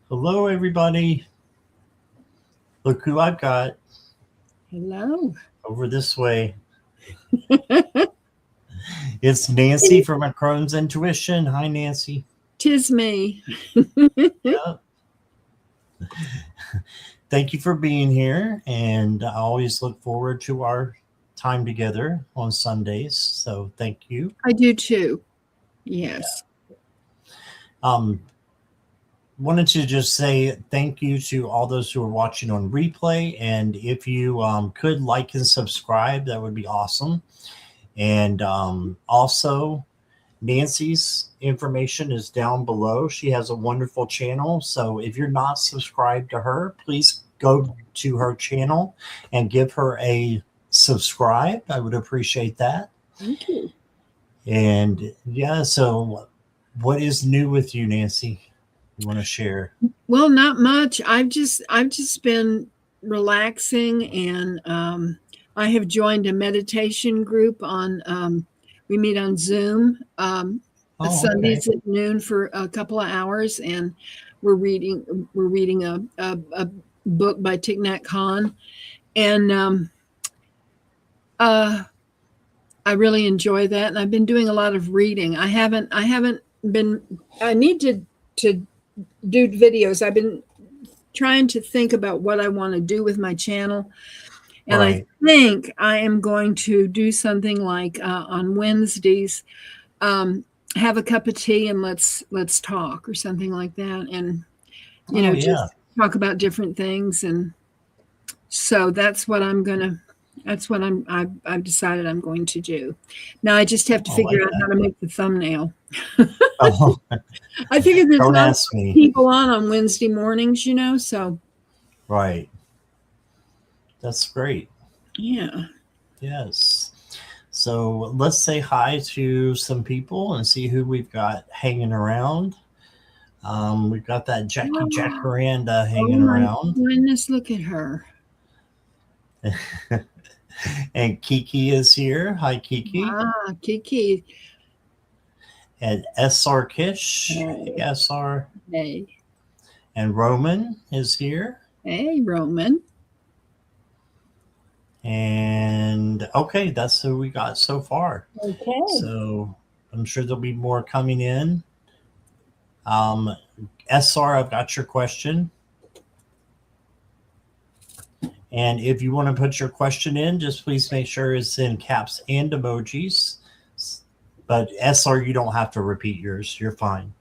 Hello, everybody. Look who I've got Hello. over this way. It's Nancy from my Crone's Intuition. Hi, Nancy. Tis me. Yeah. Thank you for being here. And I always look forward to our time together on Sundays. So thank you. I do too. Yeah. Yes. Um, Wanted to just say thank you to all those who are watching on replay. And if you could like and subscribe, that would be awesome. And also, Nancy's information is down below. She has a wonderful channel. So if you're not subscribed to her, please go to her channel and give her a subscribe. I would appreciate that. Thank you. And yeah, so what is new with you, Nancy? You want to share? Well, not much. I've just been relaxing, and I have joined a meditation group on. We meet on Zoom Oh, okay. Sundays at noon for a couple of hours, and we're reading a book by Thich Nhat Hanh, and uh, I really enjoy that, and I've been doing a lot of reading. I haven't been. I need to do videos. I've been trying to think about what I want to do with my channel, and I Right. think I am going to do something like on Wednesdays, have a cup of tea and let's talk or something like that, and Oh, yeah. just talk about different things, and so that's what I'm gonna. That's what I've decided I'm going to do. Now I just have to I figure like out how that. to make the thumbnail. Oh, I figured there's don't not ask me. people on Wednesday mornings, so Right. That's great. yeah. Yes. So let's say hi to some people and see who we've got hanging around. We've got that Jackie Jacaranda Oh hanging my around, goodness, look at her. and Kiki is here. Hi, Kiki. Ah, Kiki. And SR Kish. Hey, Hey, SR. hey, And Roman is here. hey, Roman. And okay, that's who we got so far. Okay. So I'm sure there'll be more coming in. Um, SR, I've got your question. And if you want to put your question in, just please make sure it's in caps and emojis. But SR, you don't have to repeat yours. You're fine.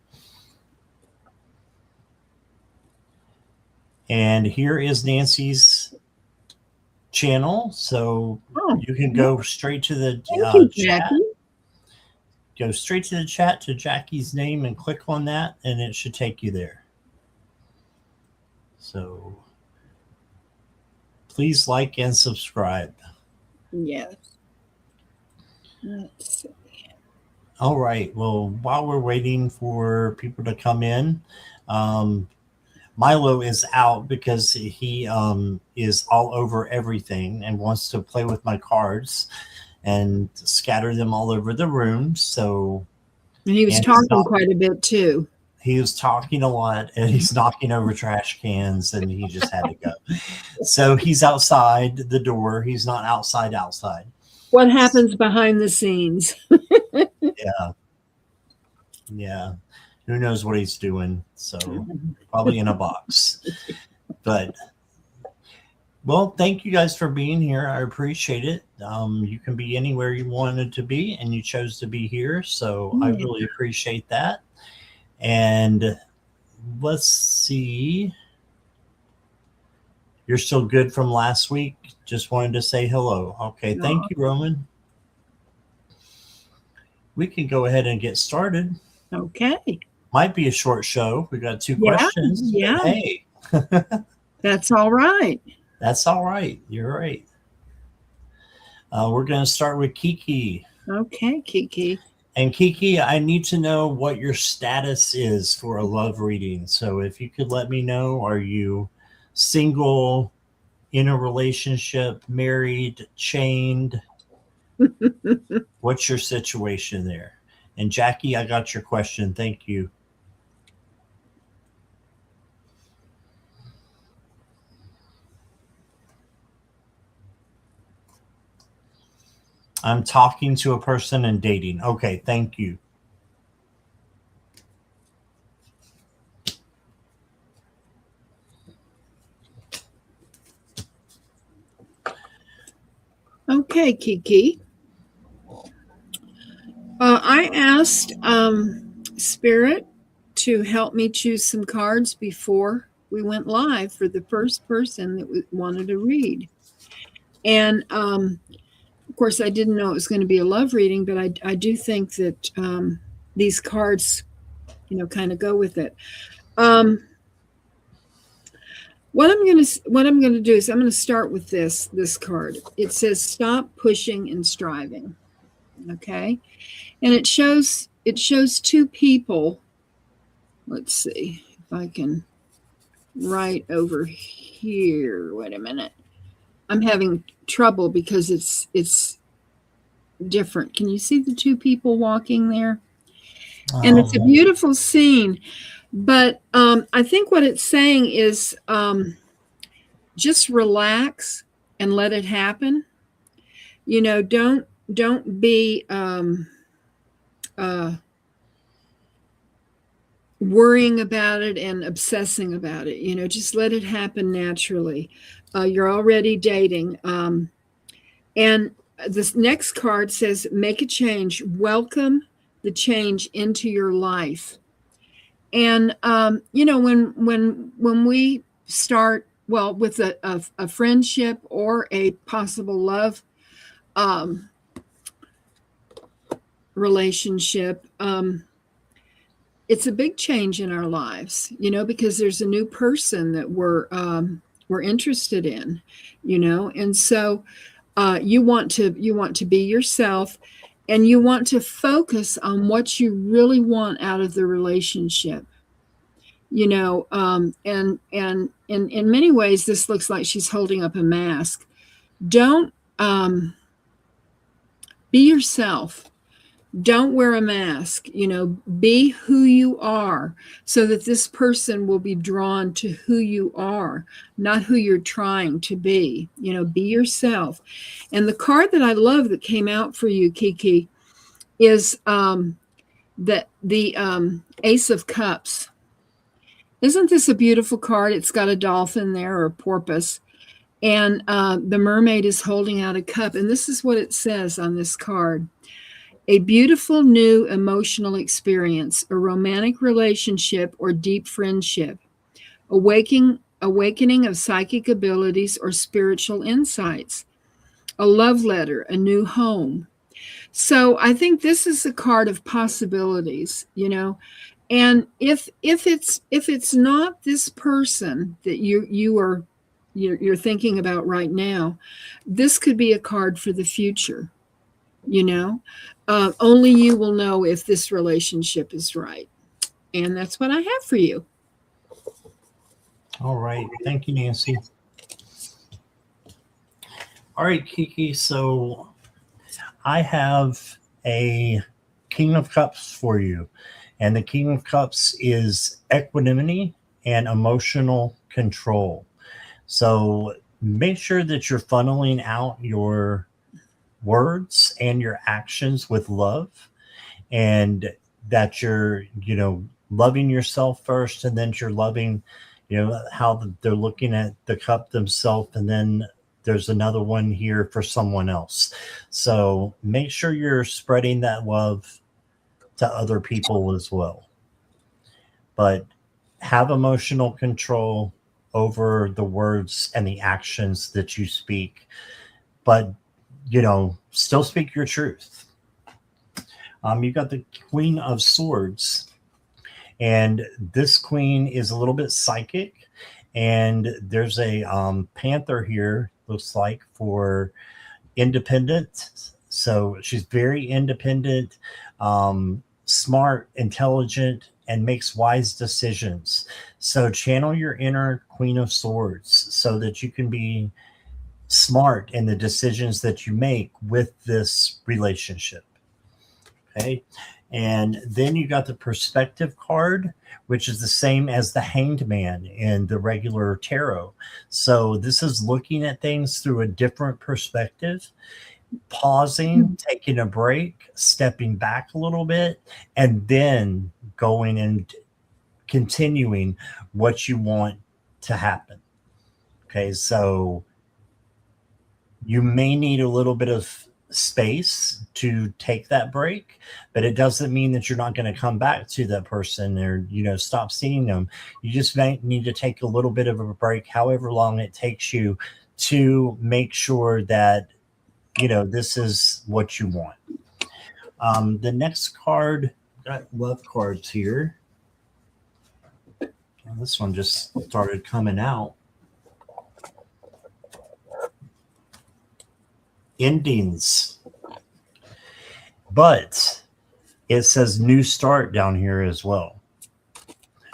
And here is Nancy's channel. So Oh, you can go straight to the thank you, chat. Jackie. Go straight to the chat to Jackie's name and click on that, and it should take you there. So please like and subscribe. Yes. Let's see. All right. Well, while we're waiting for people to come in, um, Milo is out because he is all over everything and wants to play with my cards and scatter them all over the room. So, And he was and he's talking not, quite a bit too. he was talking a lot and he's knocking over trash cans and he just had to go. So he's outside the door. He's not outside. What happens behind the scenes? Yeah. Yeah. Who knows what he's doing? So probably in a box. But well, thank you guys for being here. I appreciate it. You can be anywhere you wanted to be, and you chose to be here. So I Yeah. really appreciate that. And let's see. You're still good from last week. Just wanted to say hello. Okay. Thank Oh, you, Roman. We can go ahead and get started. okay. Might be a short show. We got two Yeah. questions, but Yeah. hey, That's all right. that's all right. You're right. We're going to start with Kiki. Okay, Kiki. And Kiki, I need to know what your status is for a love reading. So if you could let me know, are you single, in a relationship, married, chained? What's your situation there? And Jackie, I got your question. Thank you. I'm talking to a person and dating. Okay, thank you. Okay, Kiki. I asked Spirit to help me choose some cards before we went live for the first person that wanted to read. And of course, I didn't know it was going to be a love reading, but I do think that these cards, kind of go with it. What I'm going to do is I'm going to start with this card. It says stop pushing and striving. Okay. And it shows two people. Let's see if I can write over here. Wait a minute. I'm having trouble because it's different. Can you see the two people walking there? And it's a beautiful scene. But I think what it's saying is just relax and let it happen. Don't be worrying about it and obsessing about it. Just let it happen naturally. You're already dating. And this next card says, make a change. Welcome the change into your life. And, when we start, with a friendship or a possible love relationship, it's a big change in our lives, because there's a new person that we're interested in, and so you want to be yourself, and you want to focus on what you really want out of the relationship. And in many ways, this looks like she's holding up a mask. Don't be yourself. Don't wear a mask. Be who you are, so that this person will be drawn to who you are, not who you're trying to be. Be yourself. And the card that I love that came out for you, Kiki, is the Ace of Cups. Isn't this a beautiful card? It's got a dolphin there, or a porpoise, and the mermaid is holding out a cup. And this is what it says on this card: a beautiful new emotional experience, a romantic relationship or deep friendship, awakening of psychic abilities or spiritual insights, a love letter, a new home. So I think this is a card of possibilities, and if it's not this person that you're thinking about right now, this could be a card for the future. Only you will know if this relationship is right. And that's what I have for you. All right. Thank you, Nancy. All right, Kiki. So I have a King of Cups for you. And the King of Cups is equanimity and emotional control. So make sure that you're funneling out your words and your actions with love, and that you're, loving yourself first, and then you're loving, how they're looking at the cup themselves. And then there's another one here for someone else. So make sure you're spreading that love to other people as well. But have emotional control over the words and the actions that you speak. But, still speak your truth. You got the Queen of Swords. And this queen is a little bit psychic. And there's a panther here, looks like, for independent. So she's very independent, smart, intelligent, and makes wise decisions. So channel your inner Queen of Swords so that you can be smart in the decisions that you make with this relationship. Okay. And then you got the Perspective card, which is the same as the Hanged Man in the regular tarot. So this is looking at things through a different perspective. pausing, taking a break, stepping back a little bit, and then going and continuing what you want to happen. Okay, so you may need a little bit of space to take that break, but it doesn't mean that you're not going to come back to that person or, stop seeing them. You just may need to take a little bit of a break, however long it takes you, to make sure that, this is what you want. The next card, got love cards here. Well, this one just started coming out. Endings. But it says new start down here as well.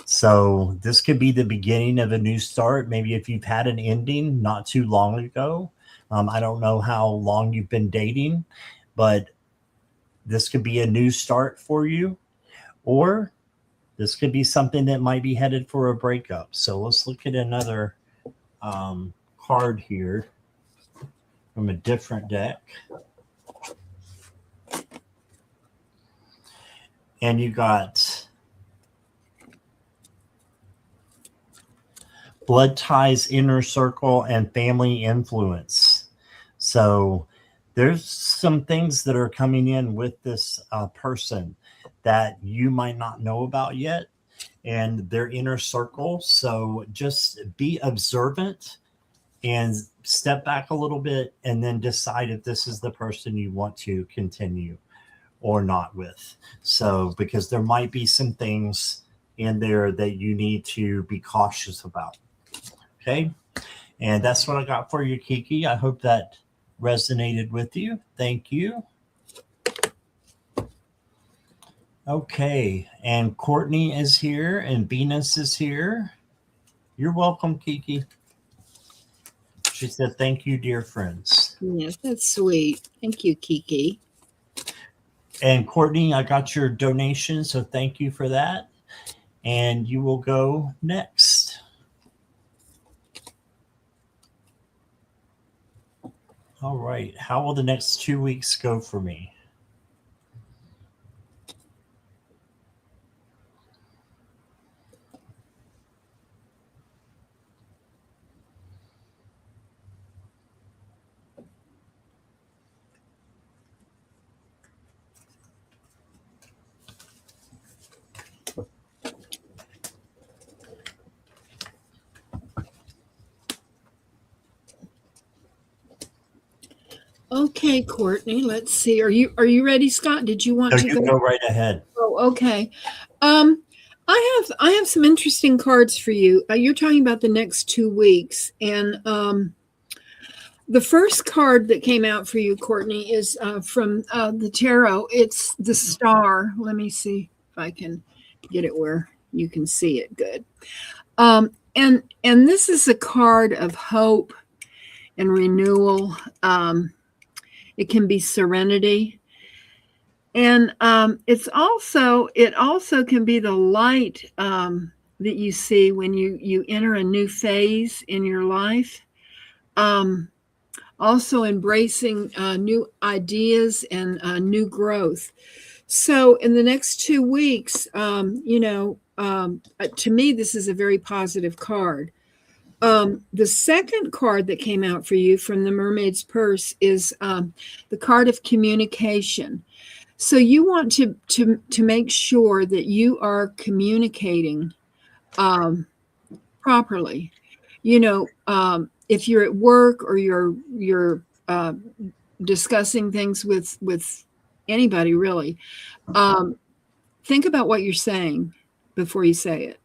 So this could be the beginning of a new start. Maybe if you've had an ending not too long ago. I don't know how long you've been dating, but this could be a new start for you. Or this could be something that might be headed for a breakup. So let's look at another card here from a different deck. And you got blood ties, inner circle, and family influence. So there's some things that are coming in with this person that you might not know about yet, and their inner circle. So just be observant and step back a little bit, and then decide if this is the person you want to continue or not with. So, because there might be some things in there that you need to be cautious about. Okay. And that's what I got for you, Kiki. I hope that resonated with you. Thank you. Okay. And Courtney is here and Venus is here. You're welcome, Kiki. She said, thank you, dear friends. Yes, that's sweet. Thank you, Kiki. And Courtney, I got your donation, so thank you for that. And you will go next. All right. How will the next 2 weeks go for me? Okay, Courtney, let's see. Are you ready, Scott? Did you want to you go right ahead? Oh, okay. I have some interesting cards for you. You're talking about the next 2 weeks, and the first card that came out for you, Courtney, is from the tarot. It's the Star. Let me see if I can get it where you can see it good. And this is a card of hope and renewal. It can be serenity. And it also can be the light that you see when you enter a new phase in your life. Also embracing new ideas and new growth. So in the next 2 weeks, to me, this is a very positive card. The second card that came out for you from the Mermaid's Purse is the card of communication. So you want to make sure that you are communicating properly. If you're at work or you're discussing things with anybody, really, think about what you're saying before you say it.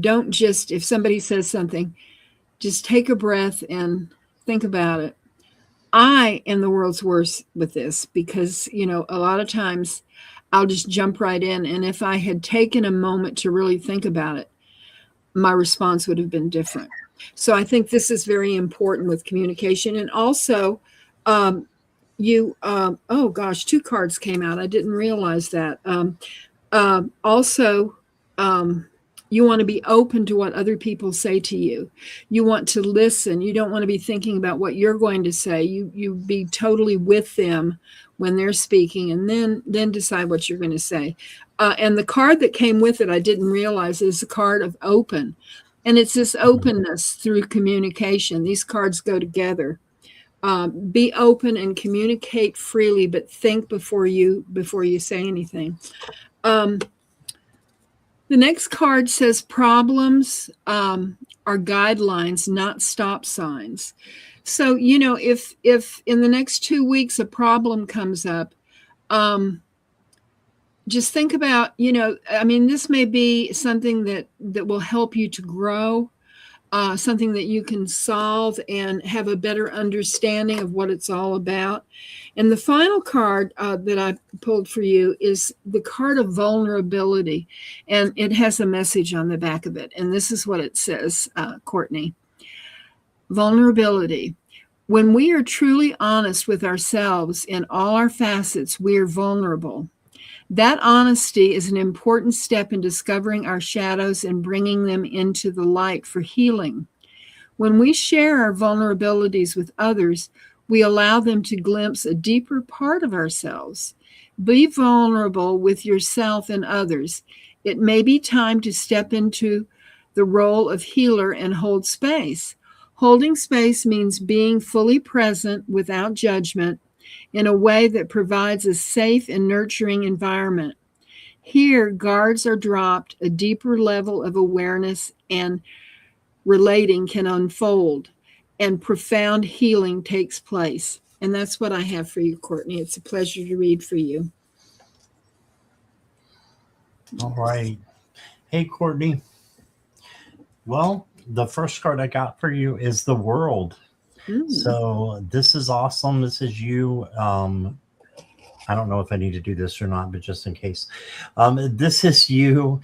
Don't just, if somebody says something, just take a breath and think about it. I am the world's worst with this because, a lot of times I'll just jump right in. And if I had taken a moment to really think about it, my response would have been different. So I think this is very important with communication. And also, oh gosh, 2 cards came out. I didn't realize that. Also, You want to be open to what other people say to you. You want to listen. You don't want to be thinking about what you're going to say. You be totally with them when they're speaking, and then decide what you're going to say. And the card that came with it, I didn't realize, is a card of open. And it's this openness through communication. These cards go together. Be open and communicate freely, but think before you say anything. The next card says problems are guidelines, not stop signs. So, if in the next 2 weeks a problem comes up, just think about, this may be something that will help you to grow, something that you can solve and have a better understanding of what it's all about. And the final card that I pulled for you is the card of vulnerability. And it has a message on the back of it. And this is what it says, Courtney. Vulnerability. When we are truly honest with ourselves in all our facets, we are vulnerable. That honesty is an important step in discovering our shadows and bringing them into the light for healing. When we share our vulnerabilities with others, we allow them to glimpse a deeper part of ourselves. Be vulnerable with yourself and others. It may be time to step into the role of healer and hold space. Holding space means being fully present without judgment, in a way that provides a safe and nurturing environment. Here, guards are dropped, a deeper level of awareness and relating can unfold, and profound healing takes place. And that's what I have for you, Courtney. It's a pleasure to read for you. All right. Hey, Courtney. Well, the first card I got for you is the World. So this is awesome. This is you. I don't know if I need to do this or not, but just in case. This is you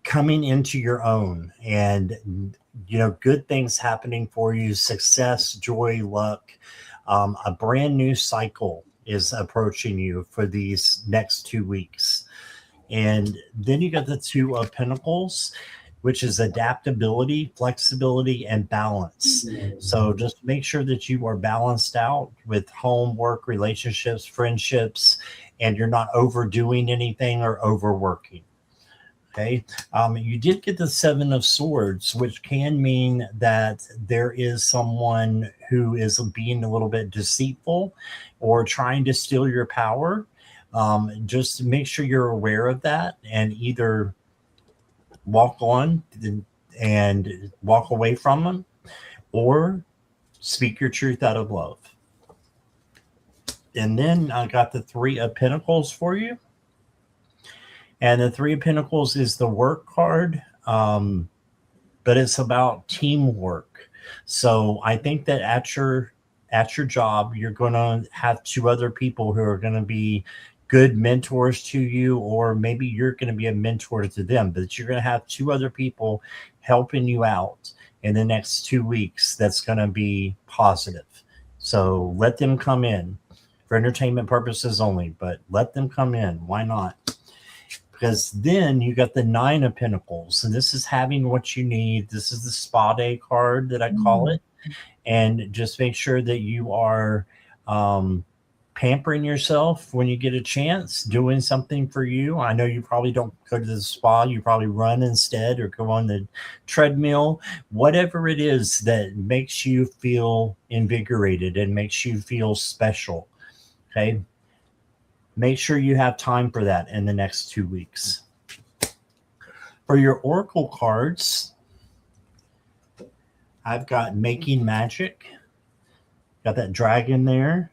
coming into your own and, good things happening for you, success, joy, luck. A brand new cycle is approaching you for these next 2 weeks. And then you got the Two of Pentacles, which is adaptability, flexibility, and balance. So just make sure that you are balanced out with home, work, relationships, friendships, and you're not overdoing anything or overworking. Okay. You did get the Seven of Swords, which can mean that there is someone who is being a little bit deceitful or trying to steal your power. Just make sure you're aware of that and either walk on and walk away from them, or speak your truth out of love. And then I got the Three of Pentacles for you. And the Three of Pentacles is the work card, but it's about teamwork. So I think that at your job, you're going to have two other people who are going to be good mentors to you, or maybe you're going to be a mentor to them, but you're going to have two other people helping you out in the next 2 weeks. That's going to be positive. So let them come in for entertainment purposes only, but let them come in. Why not? Because then you got the Nine of Pentacles, and this is having what you need. This is the spa day card that I call it. And just make sure that you are, pampering yourself when you get a chance, doing something for you. I know you probably don't go to the spa. You probably run instead or go on the treadmill, whatever it is that makes you feel invigorated and makes you feel special. Okay. Make sure you have time for that in the next 2 weeks. For your Oracle cards, I've got Making Magic. Got that dragon there.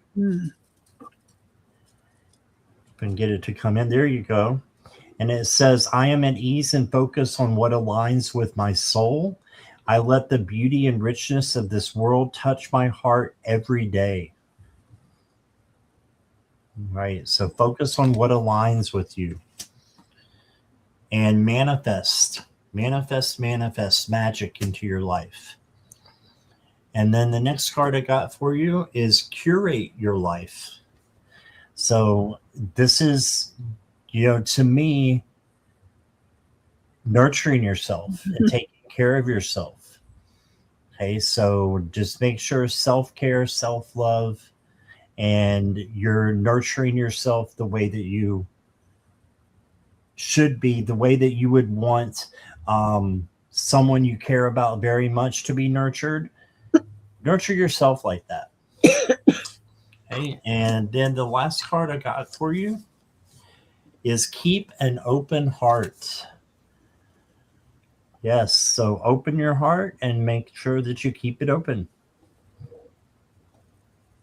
And get it to come in. There you go. And it says, I am at ease and focus on what aligns with my soul. I let the beauty and richness of this world touch my heart every day. Right. So focus on what aligns with you. And manifest magic into your life. And then the next card I got for you is curate your life. So this is, to me, nurturing yourself and taking care of yourself. Okay, so just make sure self-care, self-love, and you're nurturing yourself the way that you should be, the way that you would want someone you care about very much to be nurtured. Nurture yourself like that. Okay, and then the last card I got for you is keep an open heart. Yes, so open your heart and make sure that you keep it open.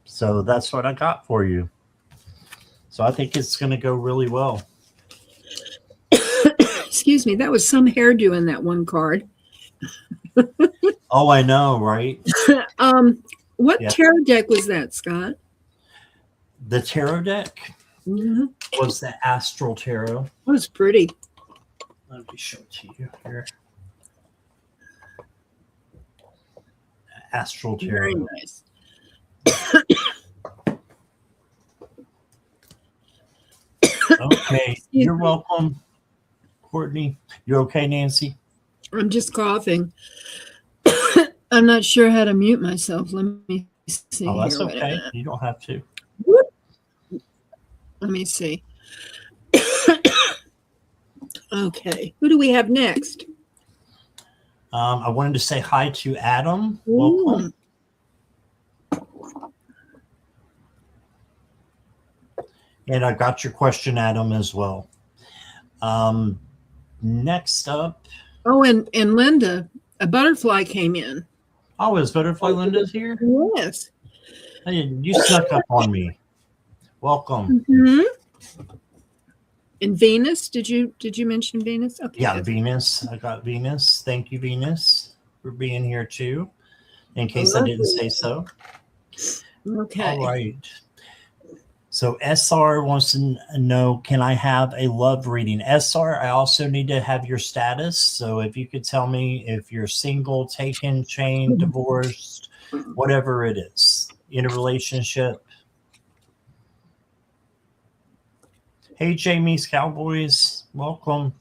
So that's what I got for you. So I think it's going to go really well. Excuse me, that was some hairdo in that one card. Oh, I know, right? What tarot deck was that, Scott? The tarot deck was the Astral Tarot. It was pretty. Let me show it to you here. Astral Tarot. Very nice. Okay, you're welcome, Courtney. You okay, Nancy? I'm just coughing. I'm not sure how to mute myself. Let me see. Oh, that's here. okay. You don't have to. Let me see. Okay. Who do we have next? I wanted to say hi to Adam. Welcome. And I got your question, Adam, as well. Next up. Oh, and Linda, a butterfly came in. Oh, is Butterfly Linda's here? Yes. You snuck up on me. Welcome. And Venus, did you mention Venus? Okay. Yeah, Venus. I got Venus. Thank you, Venus, for being here too. In case I didn't say so. Okay. All right. So SR wants to know, can I have a love reading? SR, I also need to have your status. So if you could tell me if you're single, taken, chained, divorced, whatever it is, in a relationship. Hey, Jamie's Cowboys, welcome.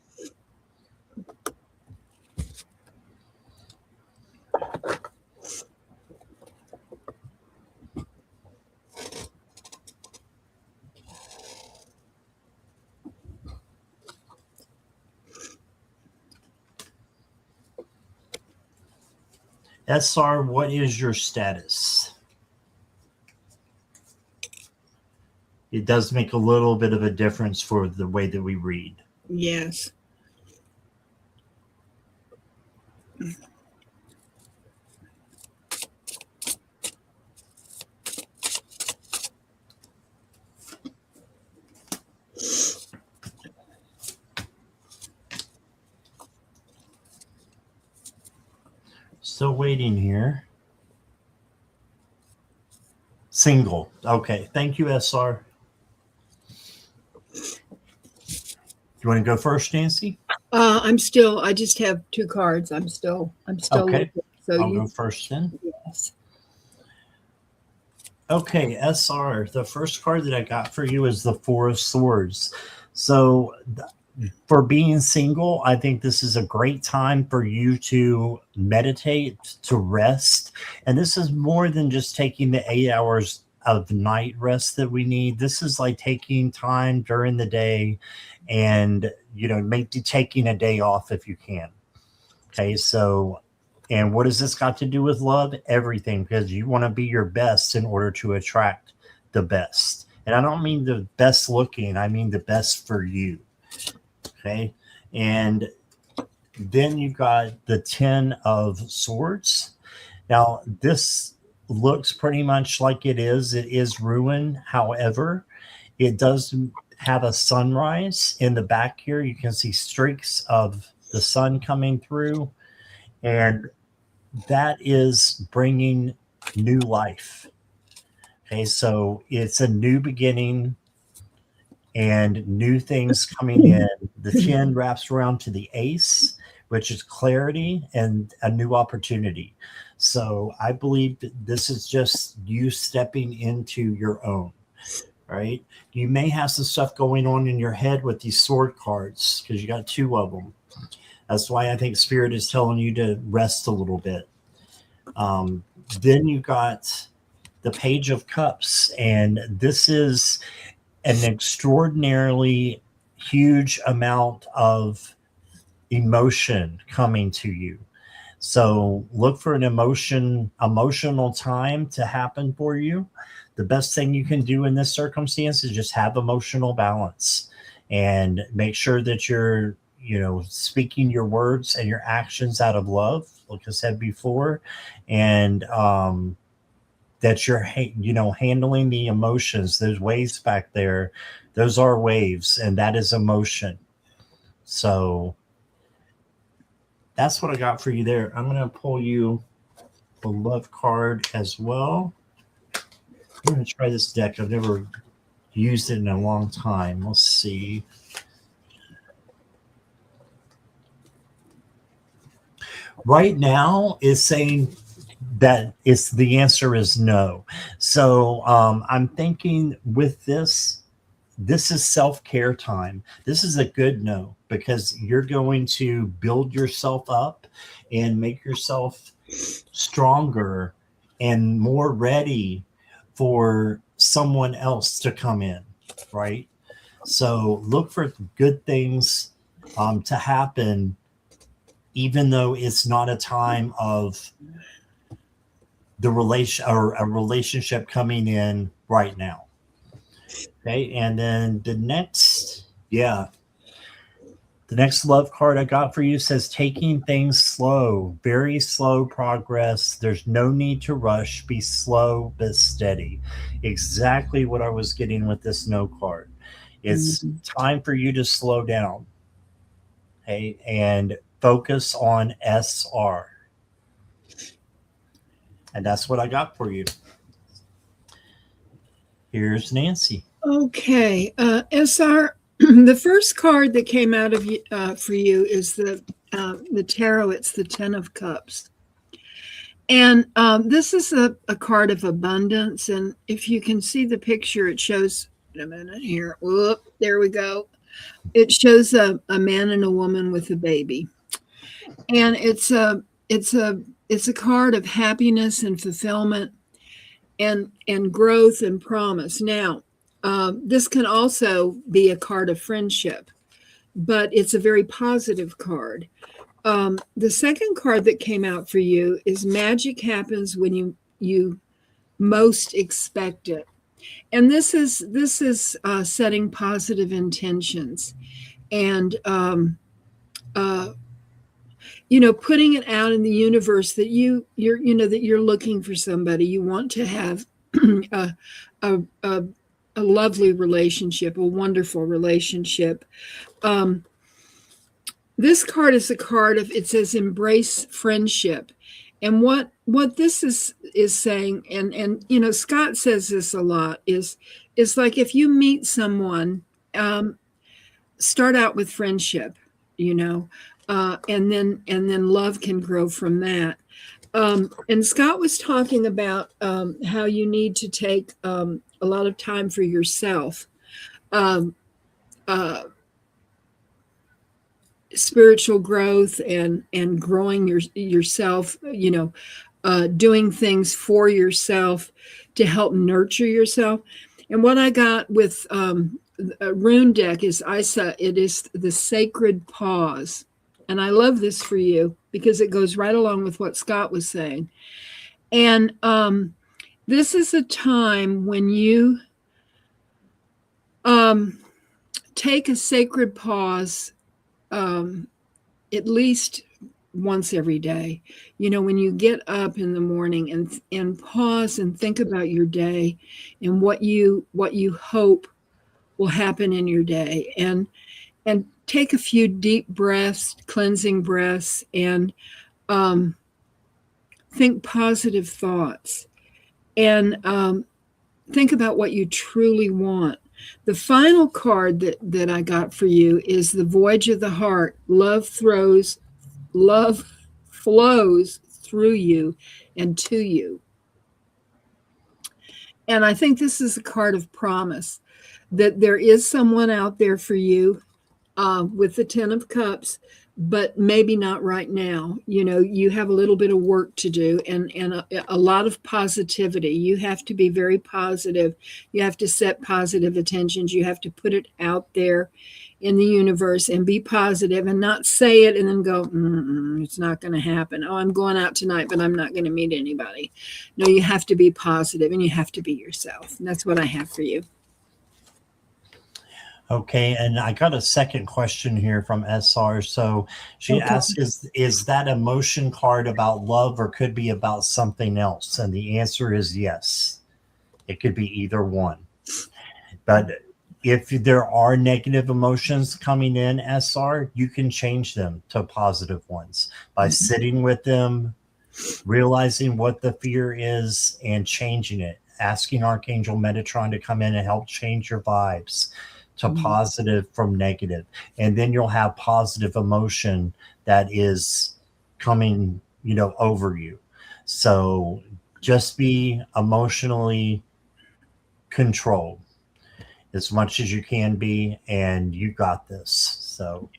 SR, what is your status? It does make a little bit of a difference for the way that we read. Yes. Still waiting here. Single. Okay. Thank you, SR. You want to go first, Nancy? I just have 2 cards. I'm still Okay. looking. So I'll go first then. Yes. Okay, SR, the first card that I got for you is the Four of Swords. So for being single, I think this is a great time for you to meditate, to rest. And this is more than just taking the 8 hours of night rest that we need. This is like taking time during the day and, maybe taking a day off if you can. Okay, so, and what has this got to do with love? Everything, because you want to be your best in order to attract the best. And I don't mean the best looking, I mean the best for you. Okay, and then you got the 10 of Swords. Now, this looks pretty much like it is ruin. However, it does have a sunrise in the back here. You can see streaks of the sun coming through, and that is bringing new life. Okay, so it's a new beginning and new things coming in. The 10 wraps around to the ace, which is clarity and a new opportunity. So I believe that this is just you stepping into your own, right? You may have some stuff going on in your head with these sword cards because you got 2 of them. That's why I think Spirit is telling you to rest a little bit. Then you got the Page of Cups, and this is an extraordinarily huge amount of emotion coming to you. So look for an emotional time to happen for you. The best thing you can do in this circumstance is just have emotional balance and make sure that you're, speaking your words and your actions out of love, like I said before, and that you're, handling the emotions. Those waves back there, those are waves, and that is emotion. So that's what I got for you there. I'm going to pull you the love card as well. I'm going to try this deck. I've never used it in a long time. Let's see. Right now is saying that the answer is no. So I'm thinking with this is self-care time. This is a good no, because you're going to build yourself up and make yourself stronger and more ready for someone else to come in, right? So look for good things to happen, even though it's not a time of the relationship coming in right now. Okay, and then the next love card I got for you says taking things slow, very slow progress. There's no need to rush. Be slow but steady. Exactly what I was getting with this no card. It's time for you to slow down. Okay, and focus on SR. And that's what I got for you. Here's Nancy. Okay, SR. The first card that came out of for you is the tarot. It's the Ten of Cups, and this is a card of abundance. And if you can see the picture, it shows. Wait a minute here. Whoop, there we go. It shows a man and a woman with a baby, and it's a card of happiness and fulfillment, and growth and promise. Now, this can also be a card of friendship, but it's a very positive card. The second card that came out for you is magic happens when you most expect it. And this is setting positive intentions and putting it out in the universe that you're looking for somebody. You want to have a lovely relationship, a wonderful relationship. This card is a card of, it says embrace friendship. And what this is saying, and Scott says this a lot, is like if you meet someone, start out with friendship, and then love can grow from that. And Scott was talking about how you need to take a lot of time for yourself, spiritual growth and growing yourself, doing things for yourself to help nurture yourself. And what I got with a rune deck is it is the sacred pause. And I love this for you because it goes right along with what Scott was saying. And this is a time when you take a sacred pause at least once every day. When you get up in the morning and pause and think about your day and what you hope will happen in your day, and take a few deep breaths, cleansing breaths, and think positive thoughts, and think about what you truly want. The final card that I got for you is the Voyage of the Heart. Love flows through you and to you. And I think this is a card of promise that there is someone out there for you with the Ten of Cups, but maybe not right now. You know, you have a little bit of work to do, and a lot of positivity. You have to be very positive. You have to set positive intentions. You have to put it out there in the universe and be positive, and not say it and then go, it's not going to happen. Oh, I'm going out tonight, but I'm not going to meet anybody. No, you have to be positive, and you have to be yourself. And that's what I have for you. Okay, and I got a second question here from SR. So she asks, is that emotion card about love or could be about something else? And the answer is yes. It could be either one. But if there are negative emotions coming in, SR, you can change them to positive ones by sitting with them, realizing what the fear is, and changing it. Asking Archangel Metatron to come in and help change your vibes to positive from negative. And then you'll have positive emotion that is coming, over you. So just be emotionally controlled as much as you can be, and you got this. So,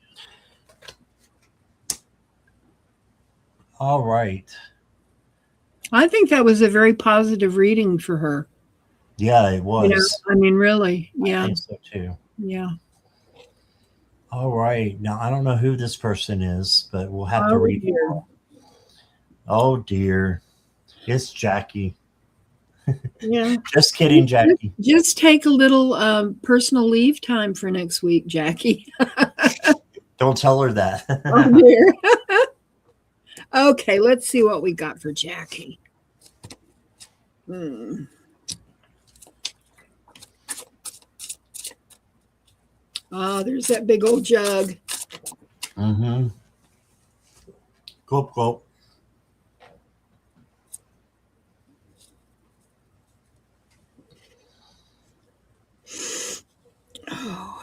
all right. I think that was a very positive reading for her. Yeah, it was. You know, I mean, really. Yeah. I think so too. Yeah. All right. Now, I don't know who this person is, but we'll have to read it. Oh, dear. It's Jackie. Yeah. Just kidding, Jackie. Just take a little personal leave time for next week, Jackie. Don't tell her that. Oh, dear. Okay, let's see what we got for Jackie. Oh, there's that big old jug. Mm-hmm. Gulp, gulp. Oh.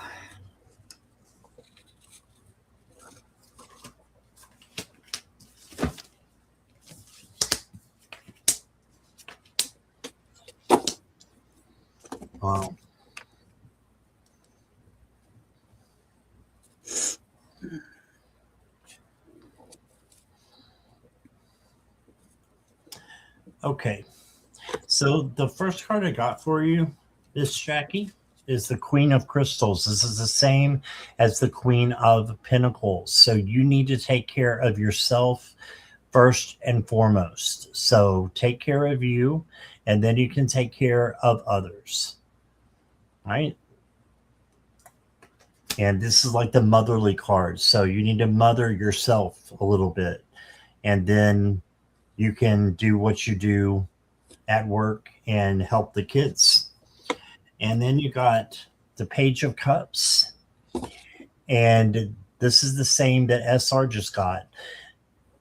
Wow. Okay. So the first card I got for you, this Jackie, is the Queen of Crystals. This is the same as the Queen of Pentacles. So you need to take care of yourself first and foremost. So take care of you, and then you can take care of others. Right? And this is like the motherly card. So you need to mother yourself a little bit. And then you can do what you do at work and help the kids. And then you got the Page of Cups. And this is the same that SR just got.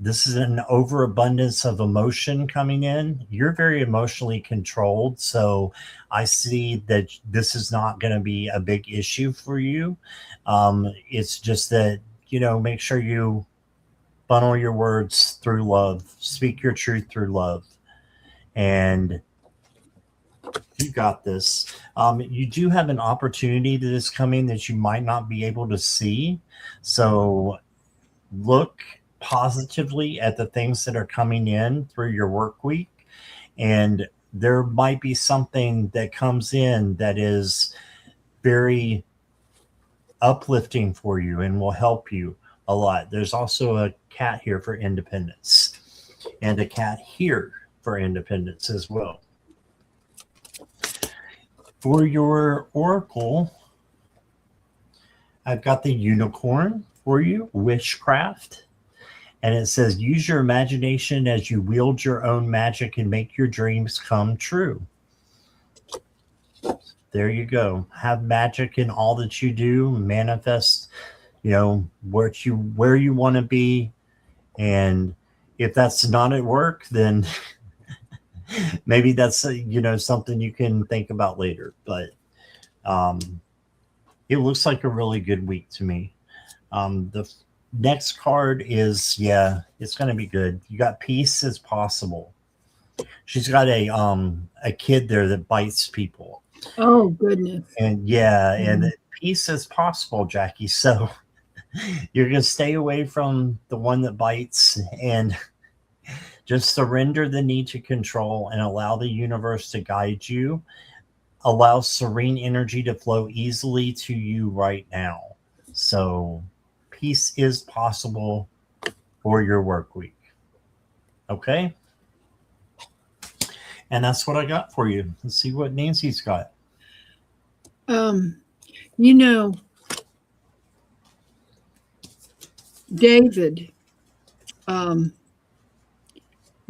This is an overabundance of emotion coming in. You're very emotionally controlled. So I see that this is not going to be a big issue for you. It's just that, make sure you funnel your words through love, speak your truth through love. And you got this. You do have an opportunity that is coming that you might not be able to see. So look positively at the things that are coming in through your work week. And there might be something that comes in that is very uplifting for you and will help you a lot. There's also a cat here for independence and a cat here for independence as well. For your oracle, I've got the unicorn for you, witchcraft. And it says, use your imagination as you wield your own magic and make your dreams come true. There you go. Have magic in all that you do. Manifest, where you want to be. And if that's not at work, then maybe that's, something you can think about later. But it looks like a really good week to me. The next card is, it's going to be good. You got peace as possible. She's got a kid there that bites people. Oh, goodness. And and peace as possible, Jackie. So You're going to stay away from the one that bites and just surrender the need to control and allow the universe to guide you. Allow serene energy to flow easily to you right now. So peace is possible for your work week. Okay? And that's what I got for you. Let's see what Nancy's got. You know, David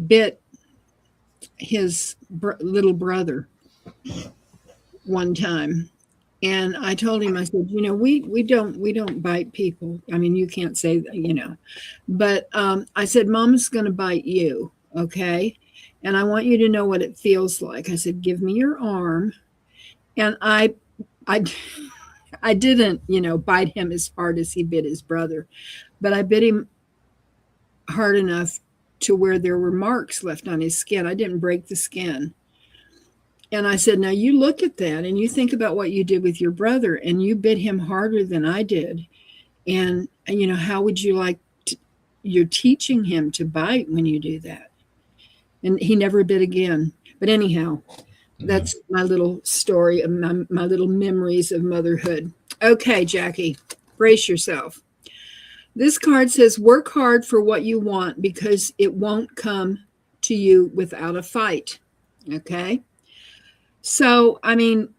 bit his little brother one time, and I told him, I said, we don't bite people. I mean, you can't say that, but I said, Mama's going to bite you, okay? And I want you to know what it feels like. I said, give me your arm. And I didn't, bite him as hard as he bit his brother, but I bit him hard enough to where there were marks left on his skin. I didn't break the skin. And I said, now you look at that and you think about what you did with your brother, and you bit him harder than I did. And, how would you like you're teaching him to bite when you do that? And he never bit again. But anyhow, that's my little story of my little memories of motherhood. Okay, Jackie, brace yourself. This card says, work hard for what you want because it won't come to you without a fight. Okay? So, I mean,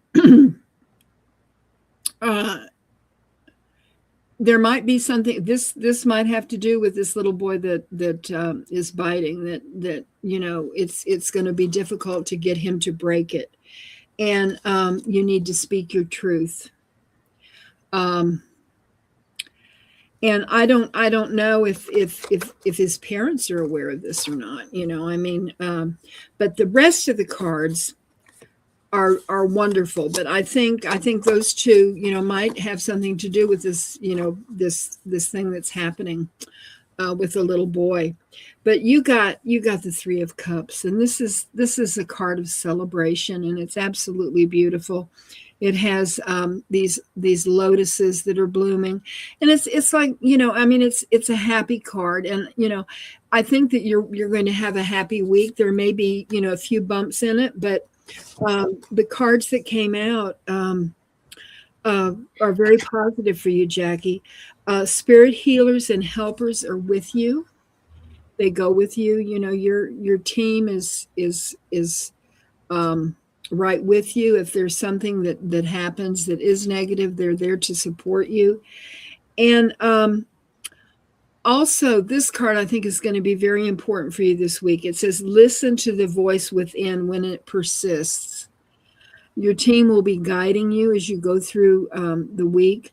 there might be something, this might have to do with this little boy that is biting, that it's going to be difficult to get him to break it. And you need to speak your truth. And I don't know if his parents are aware of this or not, but the rest of the cards are wonderful. But I think those two, might have something to do with this, this thing that's happening with the little boy. But you got the Three of Cups, and this is a card of celebration, and it's absolutely beautiful. It has these lotuses that are blooming, and it's like, it's a happy card. And I think that you're going to have a happy week. There may be a few bumps in it, but the cards that came out are very positive for you, Jackie. Spirit healers and helpers are with you. They go with you. Your team is right with you. If there's something that happens that is negative, they're there to support you. And also, this card I think is going to be very important for you this week. It says, listen to the voice within when it persists. Your team will be guiding you as you go through the week.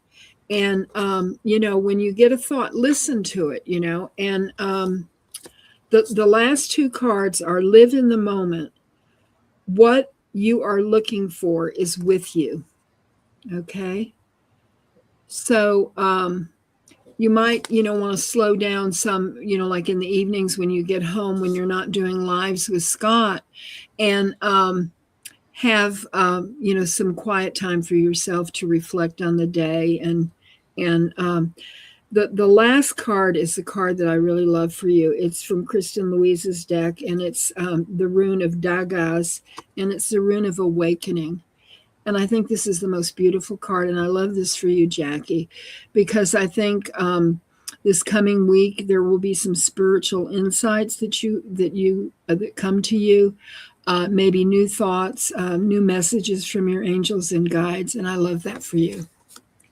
And, when you get a thought, listen to it, and the last two cards are live in the moment. What you are looking for is with you. Okay. So, you might, want to slow down some, like in the evenings when you get home, when you're not doing lives with Scott, and have, some quiet time for yourself to reflect on the day. And the last card is the card that I really love for you. It's from Kristen Louise's deck, and it's the rune of Dagaz, and it's the rune of awakening. And I think this is the most beautiful card, and I love this for you, Jackie, because I think this coming week there will be some spiritual insights that come to you, maybe new thoughts, new messages from your angels and guides, and I love that for you.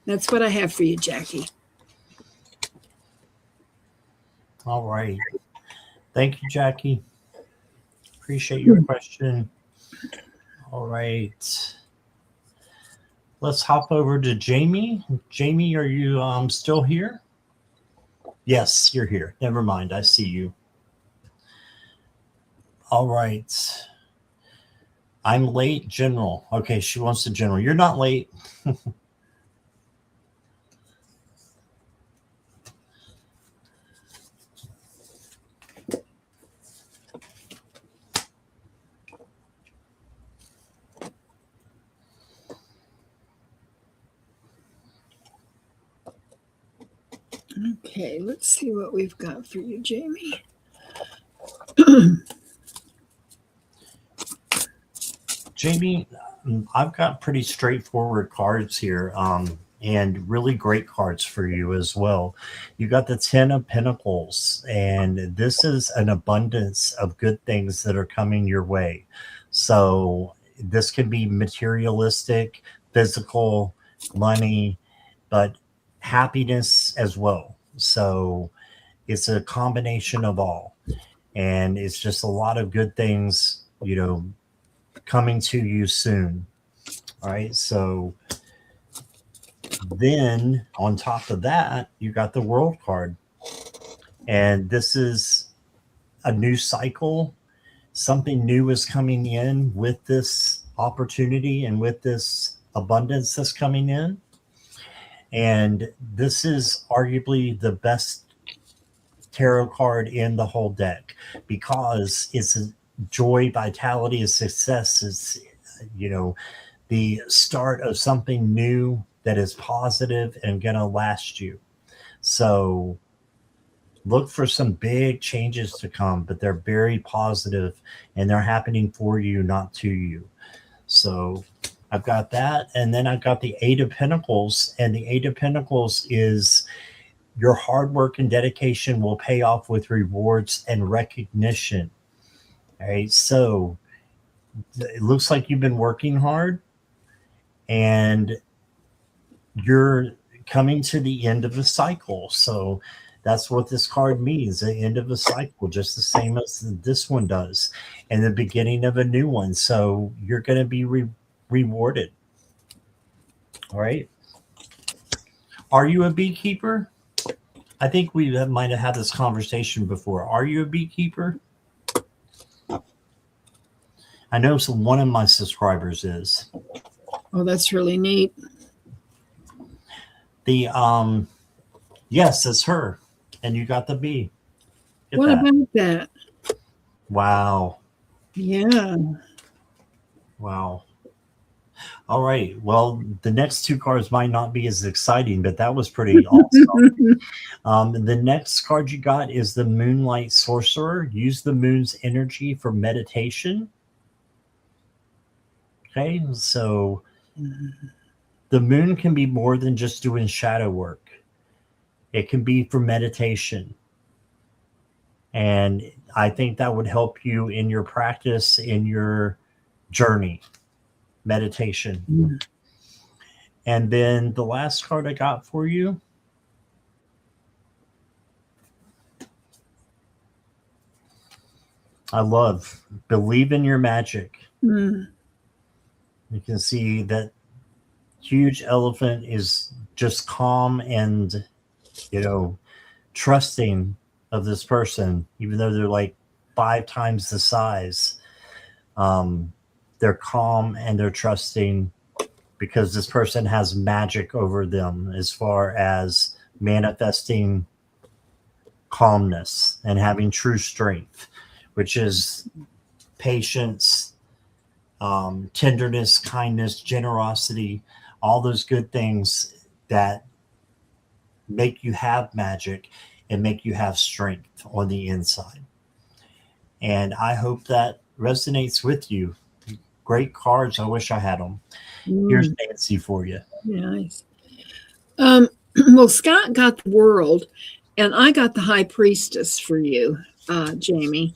That's what I have for you, Jackie. All right. Thank you, Jackie. Appreciate your question. All right. Let's hop over to Jamie. Jamie, are you still here? Yes, you're here. Never mind. I see you. All right. I'm late, General. Okay, she wants the General. You're not late. Okay, let's see what we've got for you, Jamie. Jamie, I've got pretty straightforward cards here, and really great cards for you as well. You got the Ten of Pentacles, and this is an abundance of good things that are coming your way. So this can be materialistic, physical, money, but happiness as well. So it's a combination of all, and it's just a lot of good things, coming to you soon. All right. So then on top of that, you got the World card. And this is a new cycle. Something new is coming in with this opportunity and with this abundance that's coming in. And this is arguably the best tarot card in the whole deck because it's a joy, vitality, and success. It's, the start of something new that is positive and going to last you. So look for some big changes to come, but they're very positive and they're happening for you, not to you. So I've got that. And then I've got the Eight of Pentacles, and the Eight of Pentacles is your hard work and dedication will pay off with rewards and recognition. All right. So it looks like you've been working hard and you're coming to the end of a cycle. So that's what this card means, the end of a cycle, just the same as this one does, and the beginning of a new one. So you're going to be rewarded. All right. Are you a beekeeper? I think we might have had this conversation before. Are you a beekeeper? I know one of my subscribers is. Oh, that's really neat. Yes, it's her. And you got the bee. What about that? Wow. Yeah. Wow. All right. Well, the next two cards might not be as exciting, but that was pretty awesome. The next card you got is the Moonlight Sorcerer. Use the moon's energy for meditation. Okay. So the moon can be more than just doing shadow work. It can be for meditation. And I think that would help you in your practice, in your journey, meditation. Mm. And then the last card I got for you. I love believe in your magic. Mm. You can see that huge elephant is just calm and, trusting of this person, even though they're like 5 times the size. They're calm and they're trusting because this person has magic over them as far as manifesting calmness and having true strength, which is patience, tenderness, kindness, generosity, all those good things that make you have magic and make you have strength on the inside. And I hope that resonates with you. Great cards. I wish I had them. Here's Nancy for you. Nice. Well, Scott got the World, and I got the High Priestess for you, Jamie.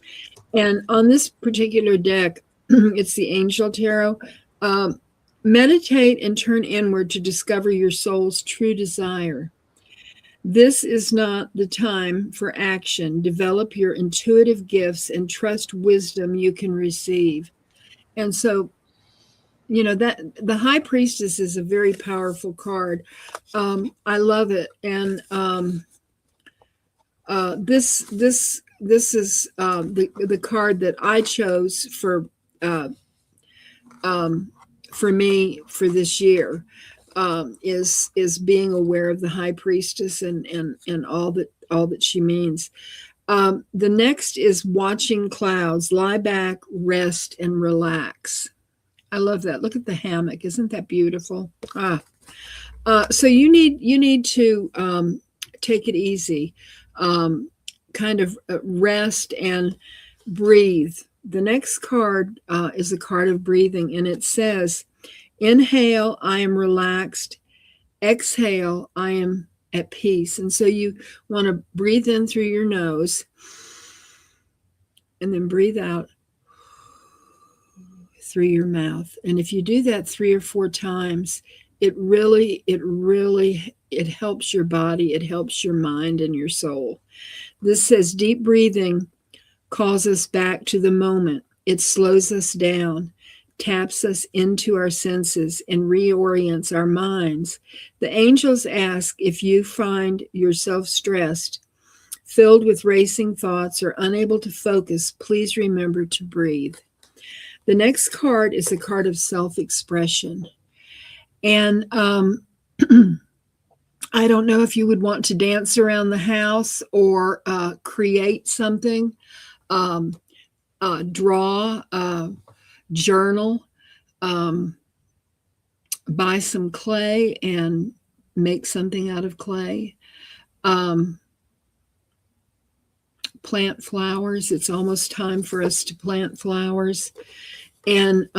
And on this particular deck, it's the Angel Tarot. Meditate and turn inward to discover your soul's true desire. This is not the time for action. Develop your intuitive gifts and trust wisdom you can receive. And so, that the High Priestess is a very powerful card. I love it. And this is the card that I chose for me for this year. Is being aware of the High Priestess and all that she means. The next is watching clouds. Lie back, rest, and relax. I love that. Look at the hammock. Isn't that beautiful? So you need to take it easy. Kind of rest and breathe. The next card is a card of breathing, and it says, inhale, I am relaxed. Exhale, I am at peace. And so you want to breathe in through your nose and then breathe out through your mouth. And if you do that 3 or 4 times, it helps your body, it helps your mind and your soul. This says deep breathing calls us back to the moment. It slows us down, taps us into our senses, and reorients our minds. The angels ask, if you find yourself stressed, filled with racing thoughts, or unable to focus, please remember to breathe. The next card is a card of self-expression. And I don't know if you would want to dance around the house or create something, draw, journal, buy some clay and make something out of clay, plant flowers. It's almost time for us to plant flowers. And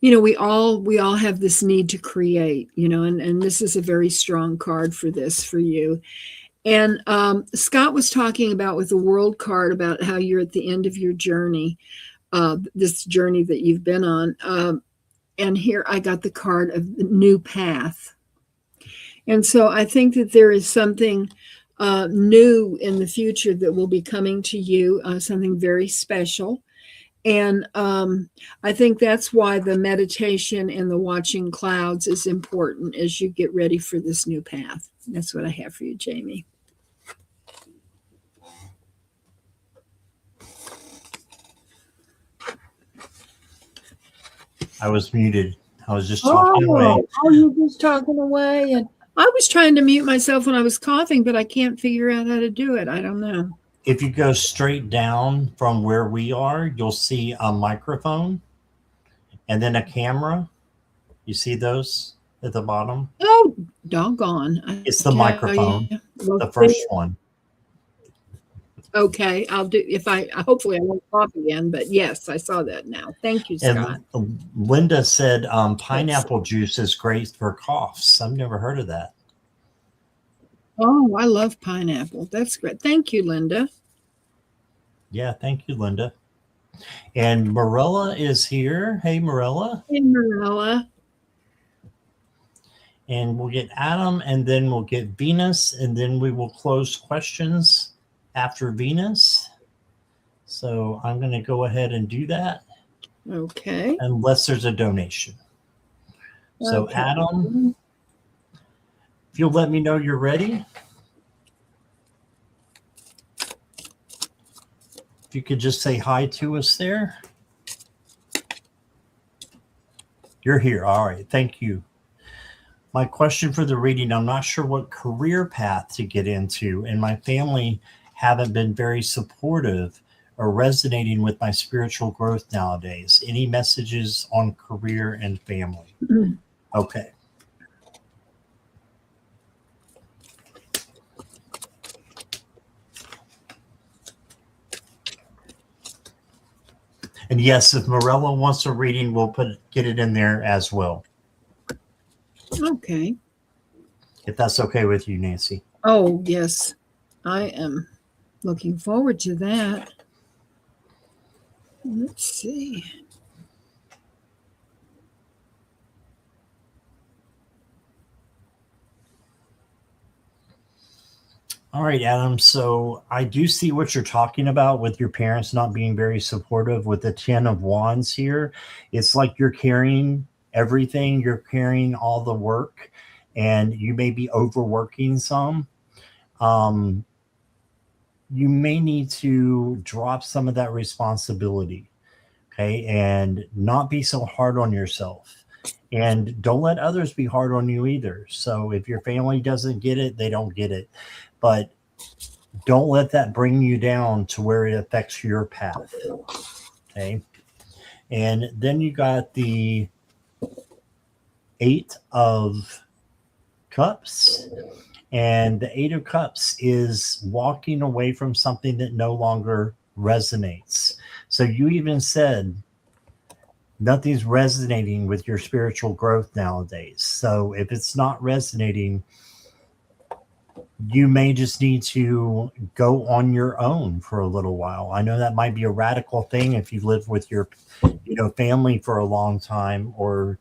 we all have this need to create, and this is a very strong card for this for you. And Scott was talking about with the World card about how you're at the end of your journey, this journey that you've been on. And here I got the card of the new path. And so I think that there is something new in the future that will be coming to you, something very special. And I think that's why the meditation and the watching clouds is important as you get ready for this new path. That's what I have for you, Jamie. I was muted. I was just talking away. Oh, you were just talking away. And I was trying to mute myself when I was coughing, but I can't figure out how to do it. I don't know. If you go straight down from where we are, you'll see a microphone and then a camera. You see those at the bottom? Oh, doggone. It's the microphone, the first one. Okay, I'll do hopefully I won't cough again, but yes, I saw that now. Thank you, Scott. And Linda said pineapple juice is great for coughs. I've never heard of that. Oh, I love pineapple. That's great. Thank you, Linda. Yeah, thank you, Linda. And Marilla is here. Hey, Marilla. Hey, Marilla. And we'll get Adam, and then we'll get Venus, and then we will close questions after Venus. So I'm going to go ahead and do that. Okay. Unless there's a donation. So okay. Adam, if you'll let me know you're ready. If you could just say hi to us there. You're here. All right. Thank you. My question for the reading, I'm not sure what career path to get into, and my family haven't been very supportive or resonating with my spiritual growth nowadays. Any messages on career and family? Mm-hmm. Okay. And yes, if Morella wants a reading, we'll get it in there as well. Okay. If that's okay with you, Nancy. Oh, yes. I am looking forward to that. Let's see. All right, Adam. So I do see what you're talking about with your parents not being very supportive with the 10 of Wands here. It's like you're carrying everything. You're carrying all the work, and you may be overworking some. You may need to drop some of that responsibility, okay, and not be so hard on yourself. And don't let others be hard on you either. So if your family doesn't get it, they don't get it. But don't let that bring you down to where it affects your path. Okay. And then you got the 8 of Cups. And the Eight of Cups is walking away from something that no longer resonates. So you even said nothing's resonating with your spiritual growth nowadays. So if it's not resonating, you may just need to go on your own for a little while. I know that might be a radical thing if you live with your, family for a long time, or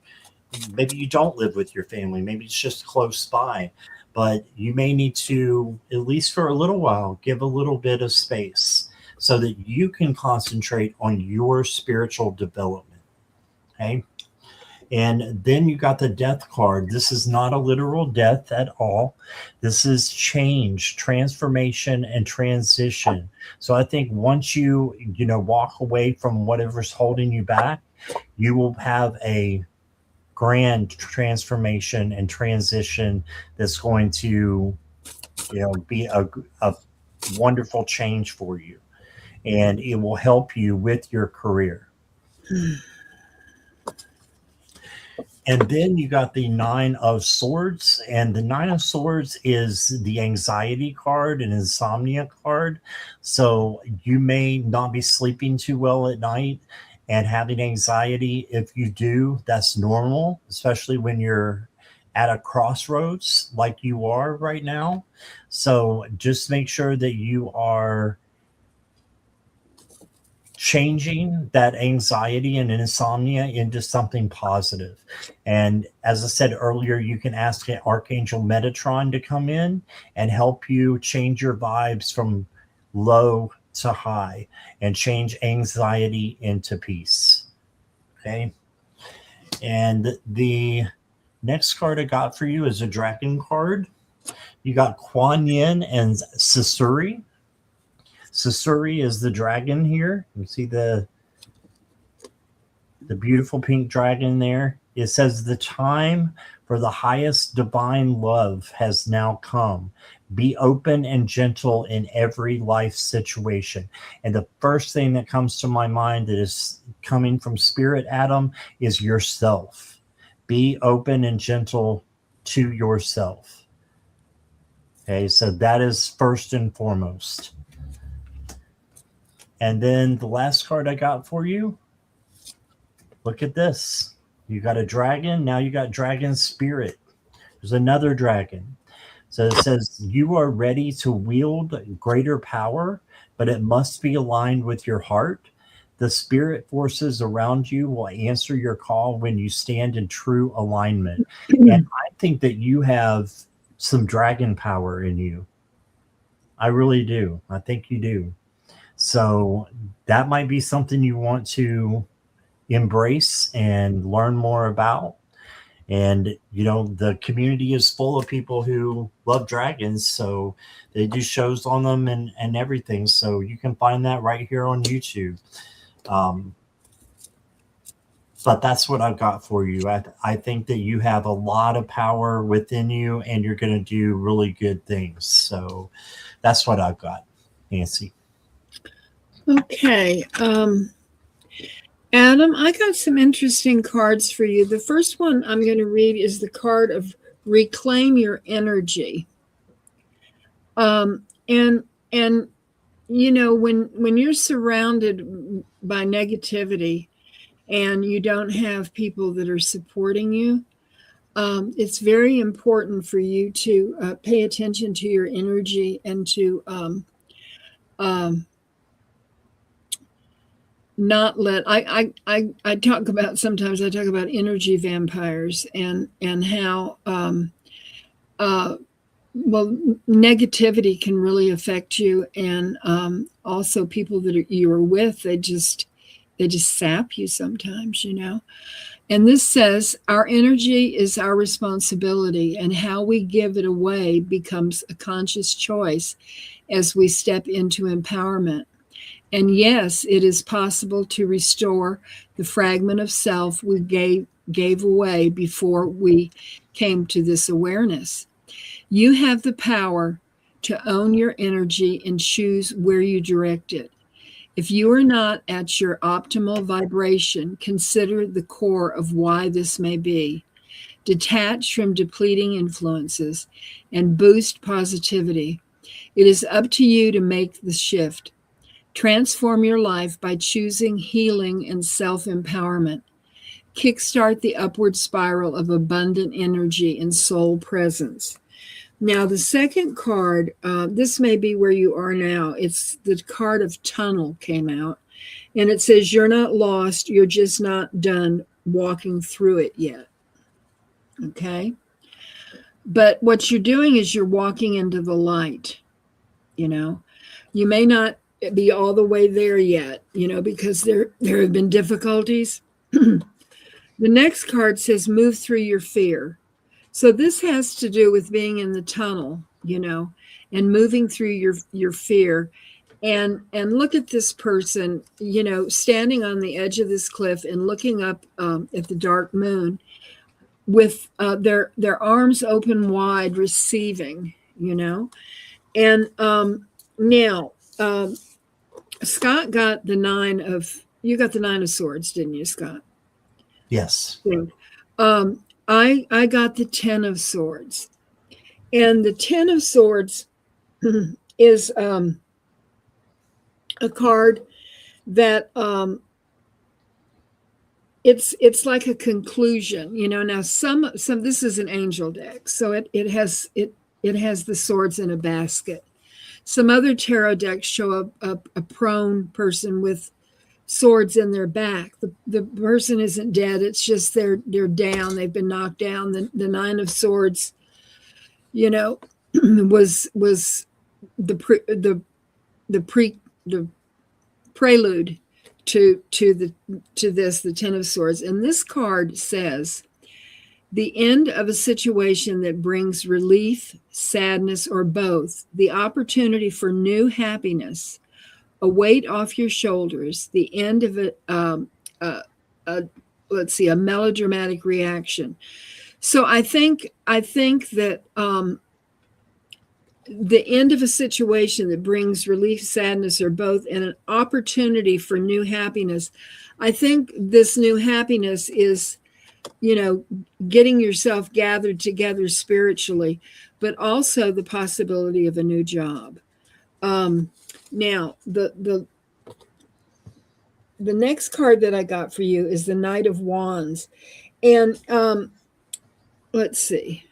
maybe you don't live with your family. Maybe it's just close by, but you may need to, at least for a little while, give a little bit of space so that you can concentrate on your spiritual development. Okay. And then you got the death card. This is not a literal death at all. This is change, transformation, and transition. So I think once you, walk away from whatever's holding you back, you will have a grand transformation and transition that's going to, be a wonderful change for you. And it will help you with your career. And then you got the Nine of Swords, and the Nine of Swords is the anxiety card and insomnia card. So you may not be sleeping too well at night and having anxiety. If you do, that's normal, especially when you're at a crossroads like you are right now. So just make sure that you are changing that anxiety and insomnia into something positive. And as I said earlier, you can ask Archangel Metatron to come in and help you change your vibes from low to high and change anxiety into peace. Okay. And the next card I got for you is a dragon card. You got Kuan Yin and Sasuri. Sasuri is the dragon here. You see the beautiful pink dragon there. It says the time for the highest divine love has now come. Be open and gentle in every life situation. And the first thing that comes to my mind that is coming from Spirit, Adam, is yourself. Be open and gentle to yourself. Okay, so that is first and foremost. And then the last card I got for you, look at this. You got a dragon. Now you got dragon spirit. There's another dragon. So it says you are ready to wield greater power, but it must be aligned with your heart. The spirit forces around you will answer your call when you stand in true alignment. And I think that you have some dragon power in you. I really do. I think you do. So that might be something you want to embrace and learn more about. And, the community is full of people who love dragons. So they do shows on them and everything. So you can find that right here on YouTube. But that's what I've got for you. I think that you have a lot of power within you and you're going to do really good things. So that's what I've got, Nancy. Okay. Adam, I got some interesting cards for you. The first one I'm going to read is the card of reclaim your energy. And when you're surrounded by negativity and you don't have people that are supporting you, it's very important for you to pay attention to your energy and to not let I talk about sometimes I talk about energy vampires and how negativity can really affect you, and also people that you are with, they just sap you sometimes, And this says our energy is our responsibility, and how we give it away becomes a conscious choice as we step into empowerment. And yes, it is possible to restore the fragment of self we gave away before we came to this awareness. You have the power to own your energy and choose where you direct it. If you are not at your optimal vibration, consider the core of why this may be. detach from depleting influences, and boost positivity. It is up to you to make the shift. Transform your life by choosing healing and self-empowerment. Kickstart the upward spiral of abundant energy and soul presence. Now, the second card, this may be where you are now. It's the card of tunnel came out, and it says you're not lost. You're just not done walking through it yet. Okay? But what you're doing is you're walking into the light. You may not be all the way there yet, because there have been difficulties. The next card says move through your fear. So this has to do with being in the tunnel, and moving through your fear. And look at this person, standing on the edge of this cliff and looking up at the dark moon with their arms open wide, receiving, And now, Scott got the you got the 9 of swords, didn't you, Scott? Yes. Yeah. I got the 10 of swords. And the 10 of swords is a card that it's like a conclusion, Now some this is an angel deck, so it has the swords in a basket. Some other tarot decks show a prone person with swords in their back. The person isn't dead. It's just they're down. They've been knocked down. The 9 of swords, was the prelude to this, the 10 of swords. And this card says, the end of a situation that brings relief, sadness, or both, the opportunity for new happiness, a weight off your shoulders, the end of a melodramatic reaction. So I think that the end of a situation that brings relief, sadness, or both, and an opportunity for new happiness. I think this new happiness is, getting yourself gathered together spiritually, but also the possibility of a new job. Now, the next card that I got for you is the Knight of Wands. And let's see.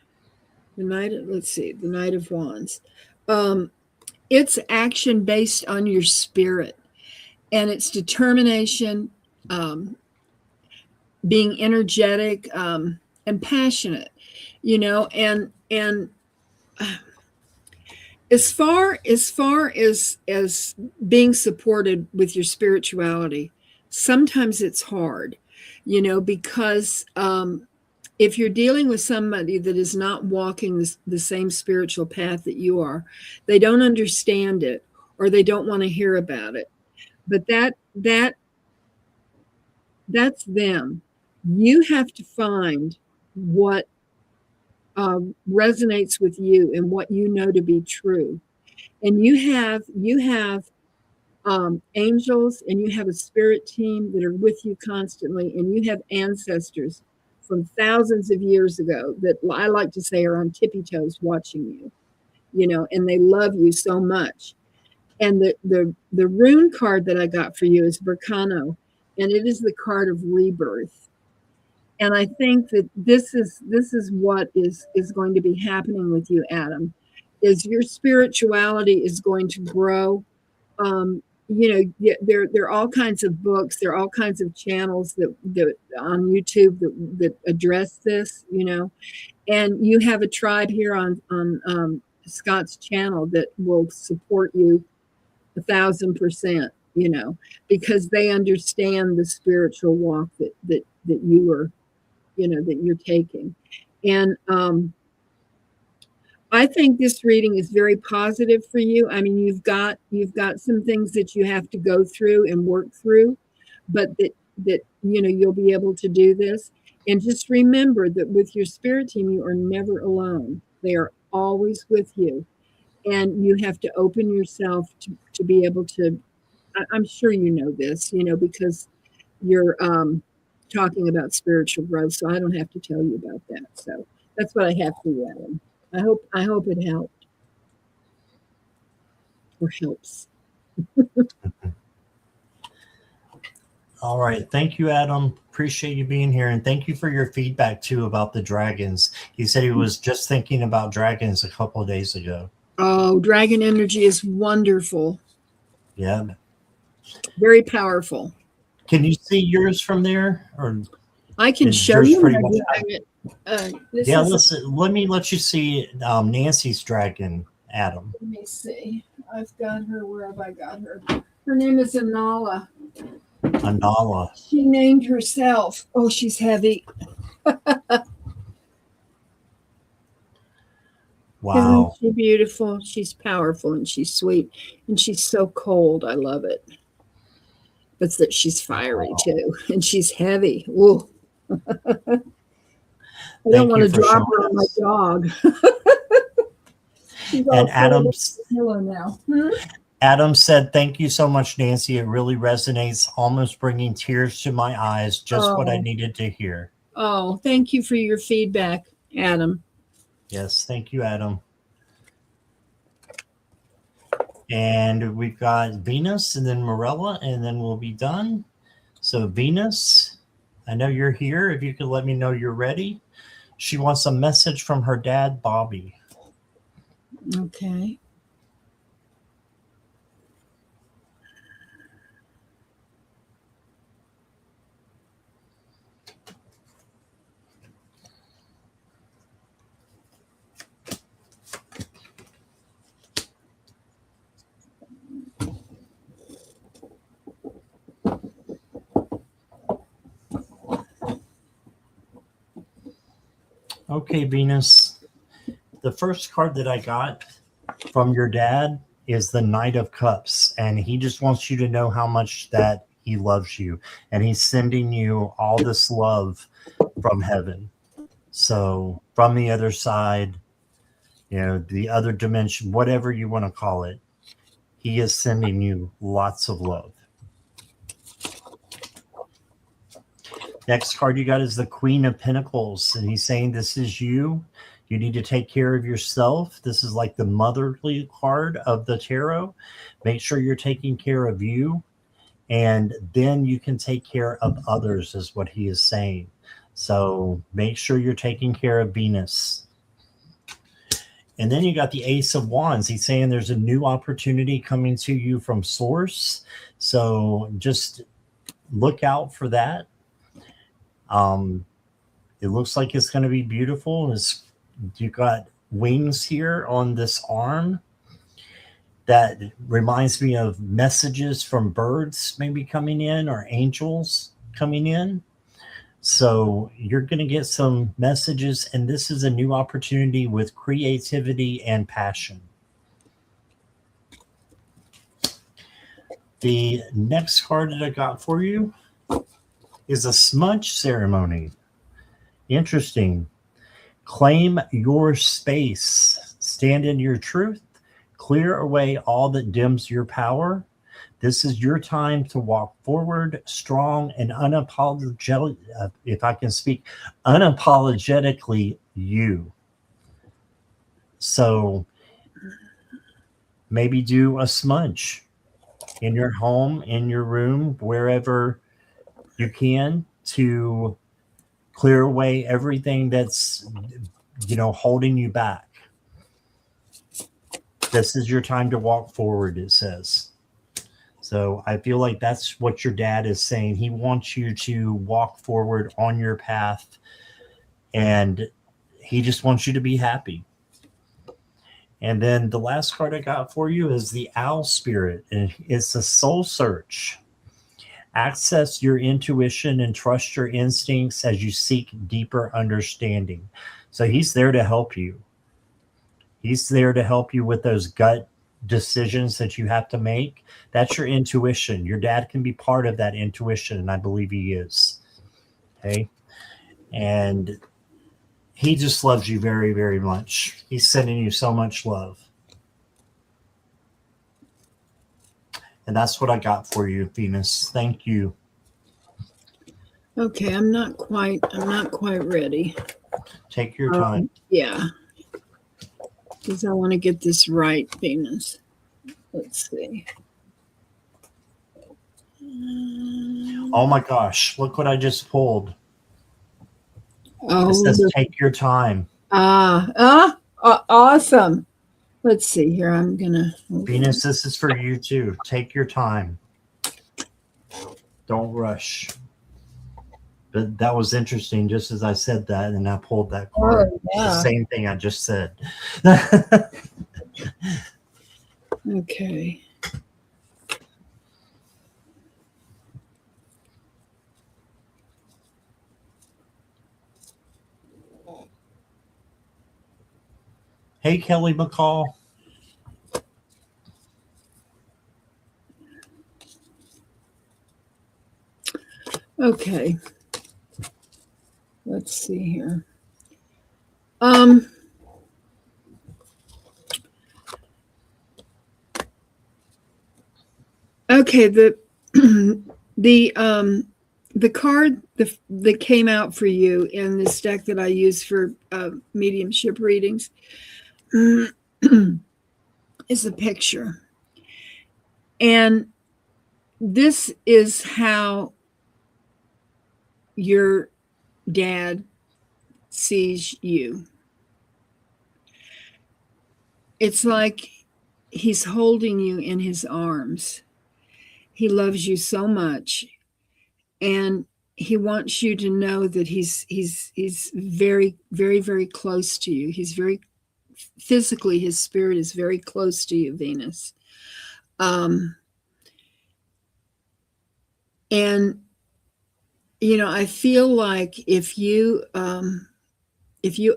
The Knight of Wands. It's action based on your spirit, and it's determination, being energetic, and passionate, and as far as being supported with your spirituality, sometimes it's hard, because if you're dealing with somebody that is not walking the same spiritual path that you are, they don't understand it, or they don't want to hear about it. But that's them. You have to find what resonates with you and what you know to be true. And you have angels, and you have a spirit team that are with you constantly, and you have ancestors from thousands of years ago that I like to say are on tippy toes watching you, and they love you so much. And the rune card that I got for you is Berkano, and it is the card of rebirth. And I think that this is what is going to be happening with you, Adam, is your spirituality is going to grow. There are all kinds of books, there are all kinds of channels that on YouTube that address this, and you have a tribe here on Scott's channel that will support you 1,000%, because they understand the spiritual walk that you are, that you're taking. And I think this reading is very positive for you. I mean, you've got some things that you have to go through and work through, but that you'll be able to do this. And just remember that with your spirit team, you are never alone. They are always with you, and you have to open yourself to be able to. I'm sure you know this, because you're talking about spiritual growth, so I don't have to tell you about that. So that's what I have for you, Adam. I hope it helped or helps. All right. Thank you, Adam. Appreciate you being here. And thank you for your feedback, too, about the dragons. He said he was just thinking about dragons a couple of days ago. Oh, dragon energy is wonderful. Yeah. Very powerful. Can you see yours from there? Or I can is show yours you pretty my much? dragon. Yeah, let me let you see Nancy's dragon, Adam. Let me see. I've got her. Where have I got her? Her name is Anala. Anala. She named herself. Oh, she's heavy. Wow. Isn't she beautiful? She's powerful and she's sweet and she's so cold. I love it. But that she's fiery too, and she's heavy. Ooh. I don't want to drop her on my dog. She's all and Adam's pillow now. Adam said, "Thank you so much, Nancy. It really resonates, almost bringing tears to my eyes. Just what I needed to hear." Oh, thank you for your feedback, Adam. Yes, thank you, Adam. And we've got Venus and then Morella, and then we'll be done. So Venus, I know you're here. If you could let me know you're ready. She wants a message from her dad, Bobby. Okay. Okay, Venus. The first card that I got from your dad is the Knight of Cups, and he just wants you to know how much that he loves you, and he's sending you all this love from heaven. So from the other side, the other dimension, whatever you want to call it, he is sending you lots of love. Next card you got is the Queen of Pentacles, and he's saying this is you. You need to take care of yourself. This is like the motherly card of the tarot. Make sure you're taking care of you, and then you can take care of others, is what he is saying. So make sure you're taking care of Venus. And then you got the Ace of Wands. He's saying there's a new opportunity coming to you from Source. So just look out for that. It looks like it's going to be beautiful. You got wings here on this arm that reminds me of messages from birds maybe coming in, or angels coming in. So you're going to get some messages, and this is a new opportunity with creativity and passion. The next card that I got for you is a smudge ceremony. Interesting. Claim your space. Stand in your truth. Clear away all that dims your power. This is your time to walk forward, strong and unapologetic. If I can speak, unapologetically you. So maybe do a smudge in your home, in your room, wherever you can, to clear away everything that's, holding you back. This is your time to walk forward, it says. So I feel like that's what your dad is saying. He wants you to walk forward on your path, and he just wants you to be happy. And then the last card I got for you is the Owl Spirit, and it's a soul search. Access your intuition and trust your instincts as you seek deeper understanding. So he's there to help you. He's there to help you with those gut decisions that you have to make. That's your intuition. Your dad can be part of that intuition, and I believe he is. Okay. And he just loves you very, very much. He's sending you so much love. And that's what I got for you, Venus. Thank you. Okay, I'm not quite ready. Take your time. Yeah. Because I want to get this right, Venus. Let's see. Oh my gosh, look what I just pulled. Oh, It says take your time. Awesome. Let's see here. I'm gonna Venus, this is for you too. Take your time. Don't rush. But that was interesting, just as I said that, and I pulled that card. Oh, It's the same thing I just said. Okay. Hey, Kelly McCall. Okay. Let's see here. Okay, the card that came out for you in this deck that I use for mediumship readings is a picture. And this is how your dad sees you. It's like he's holding you in his arms. He loves you so much, and he wants you to know that he's very, very, very close to you. He's very physically, his spirit is very close to you, Venus. And you know, I feel like if you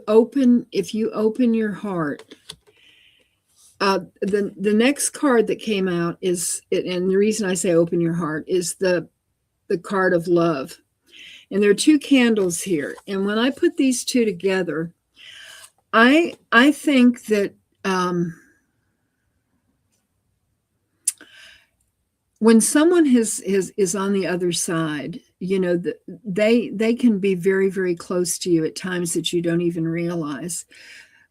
open your heart, the next card that came out is, and the reason I say open your heart is the card of love. And there are two candles here. And when I put these two together, I think that when someone is on the other side, you know, they can be very, very close to you at times that you don't even realize.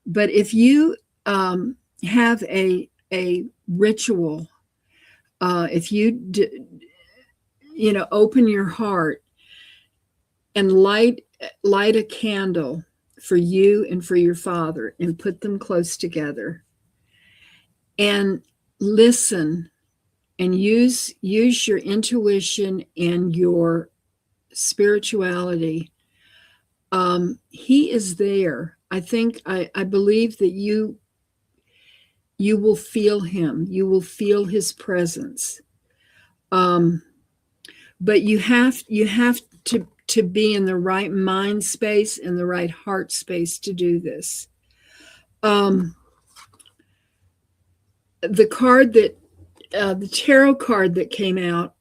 But if you have a ritual, if you you know, open your heart and light a candle for you and for your father and put them close together and listen and use your intuition and your spirituality, he is there. I believe that you will feel him. You will feel his presence. But you have to be in the right mind space and the right heart space to do this. The card that the tarot card that came out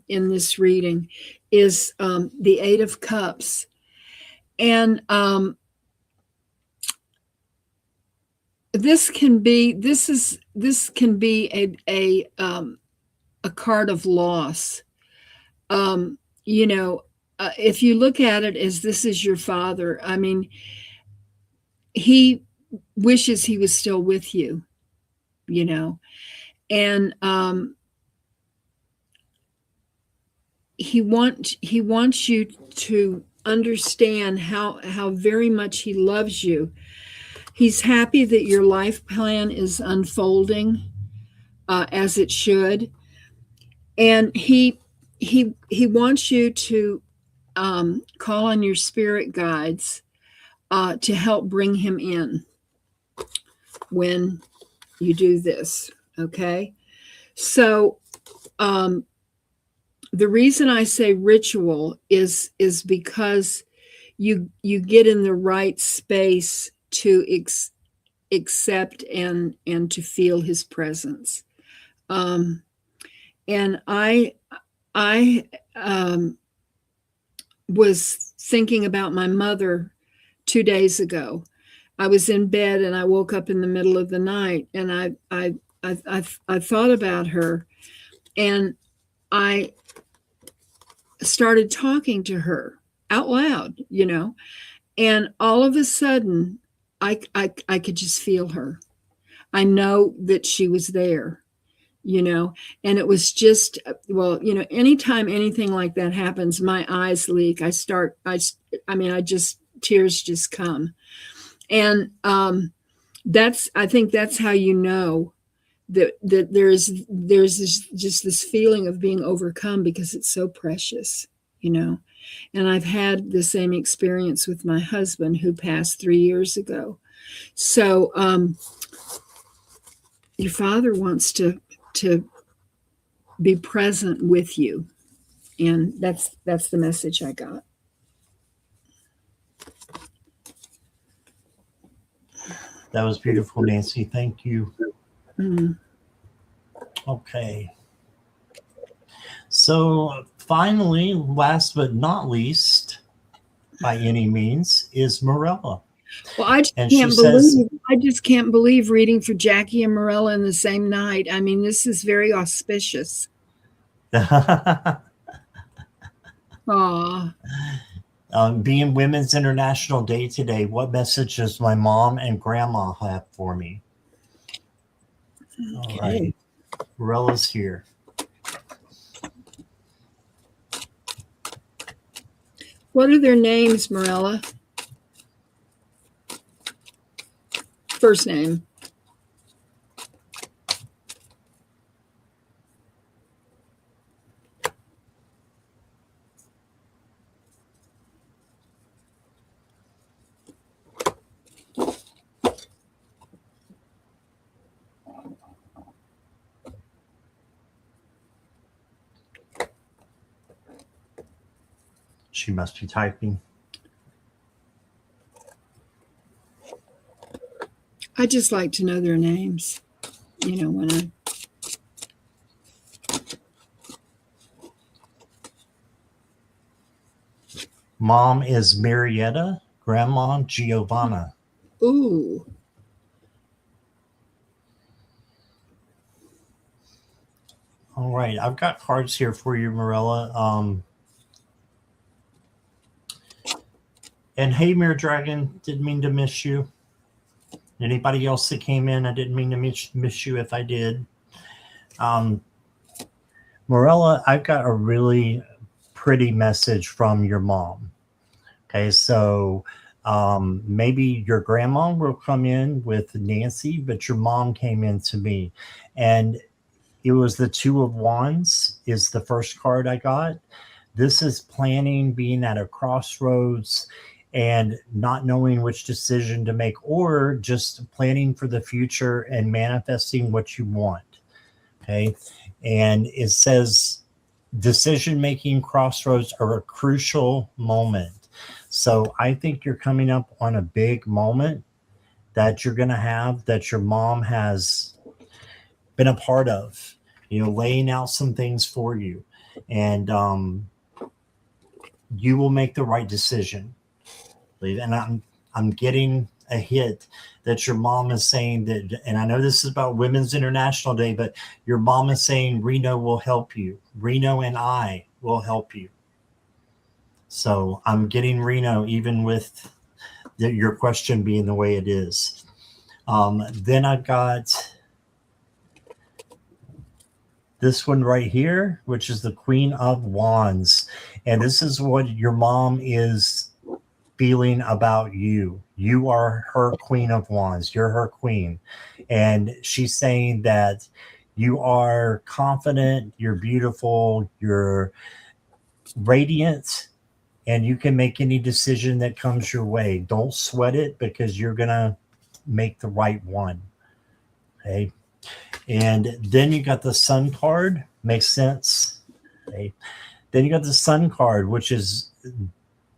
in this reading is the Eight of Cups, and this can be a card of loss. You know, if you look at it as this is your father, I mean, he wishes he was still with you, you know, and he wants you to understand how very much he loves you. He's happy that your life plan is unfolding as it should, and he wants you to call on your spirit guides to help bring him in when you do this. Okay, so the reason I say ritual is because you get in the right space to accept and to feel his presence. And I was thinking about my mother 2 days ago. I was in bed and I woke up in the middle of the night, and I thought about her, and I started talking to her, out loud, and all of a sudden I could just feel her. I know that she was there, and it was just, well, anytime anything like that happens, my eyes leak. I just, tears just come. And I think that's how that there's this feeling of being overcome, because it's so precious, and I've had the same experience with my husband, who passed 3 years ago. So your father wants to be present with you, and that's the message I got. That was beautiful, Nancy. Thank you. Mm-hmm. Okay. So finally, last but not least, by any means, is Morella. Well, I just can't believe reading for Jackie and Morella in the same night. I mean, this is very auspicious. Aw. Being Women's International Day today, what message does my mom and grandma have for me? Okay. All right. Morella's here. What are their names, Morella? First name. She must be typing. I just like to know their names, when I... Mom is Marietta, Grandma Giovanna. Ooh. All right, I've got cards here for you, Morella. And hey, Mirror Dragon, didn't mean to miss you. Anybody else that came in, I didn't mean to miss you if I did. Morella, I've got a really pretty message from your mom. Okay, so maybe your grandma will come in with Nancy, but your mom came in to me. And it was the Two of Wands is the first card I got. This is planning, being at a crossroads and not knowing which decision to make, or just planning for the future and manifesting what you want. Okay. And it says decision-making crossroads are a crucial moment. So I think you're coming up on a big moment that you're going to have, that your mom has been a part of, laying out some things for you. And you will make the right decision. And I'm getting a hit that your mom is saying that, and I know this is about Women's International Day, but your mom is saying Reno will help you. Reno and I will help you. So I'm getting Reno, even with your question being the way it is. Then I've got this one right here, which is the Queen of Wands. And this is what your mom is feeling about you. You are her Queen of Wands. You're her queen. And she's saying that you are confident, you're beautiful, you're radiant, and you can make any decision that comes your way. Don't sweat it, because you're going to make the right one. Okay. And then you got the Sun card. Makes sense. Okay. Then you got the Sun card, which is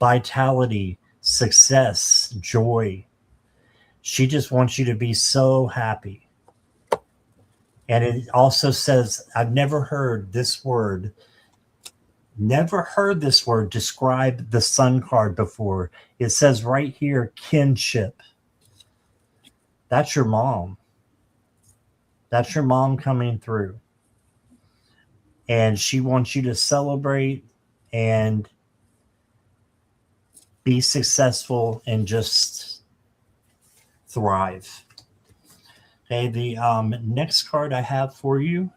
vitality, success, joy. She just wants you to be so happy. And it also says, I've never heard this word describe the Sun card before. It says right here, kinship. That's your mom. That's your mom coming through. And she wants you to celebrate and be successful, and just thrive. Okay, the next card I have for you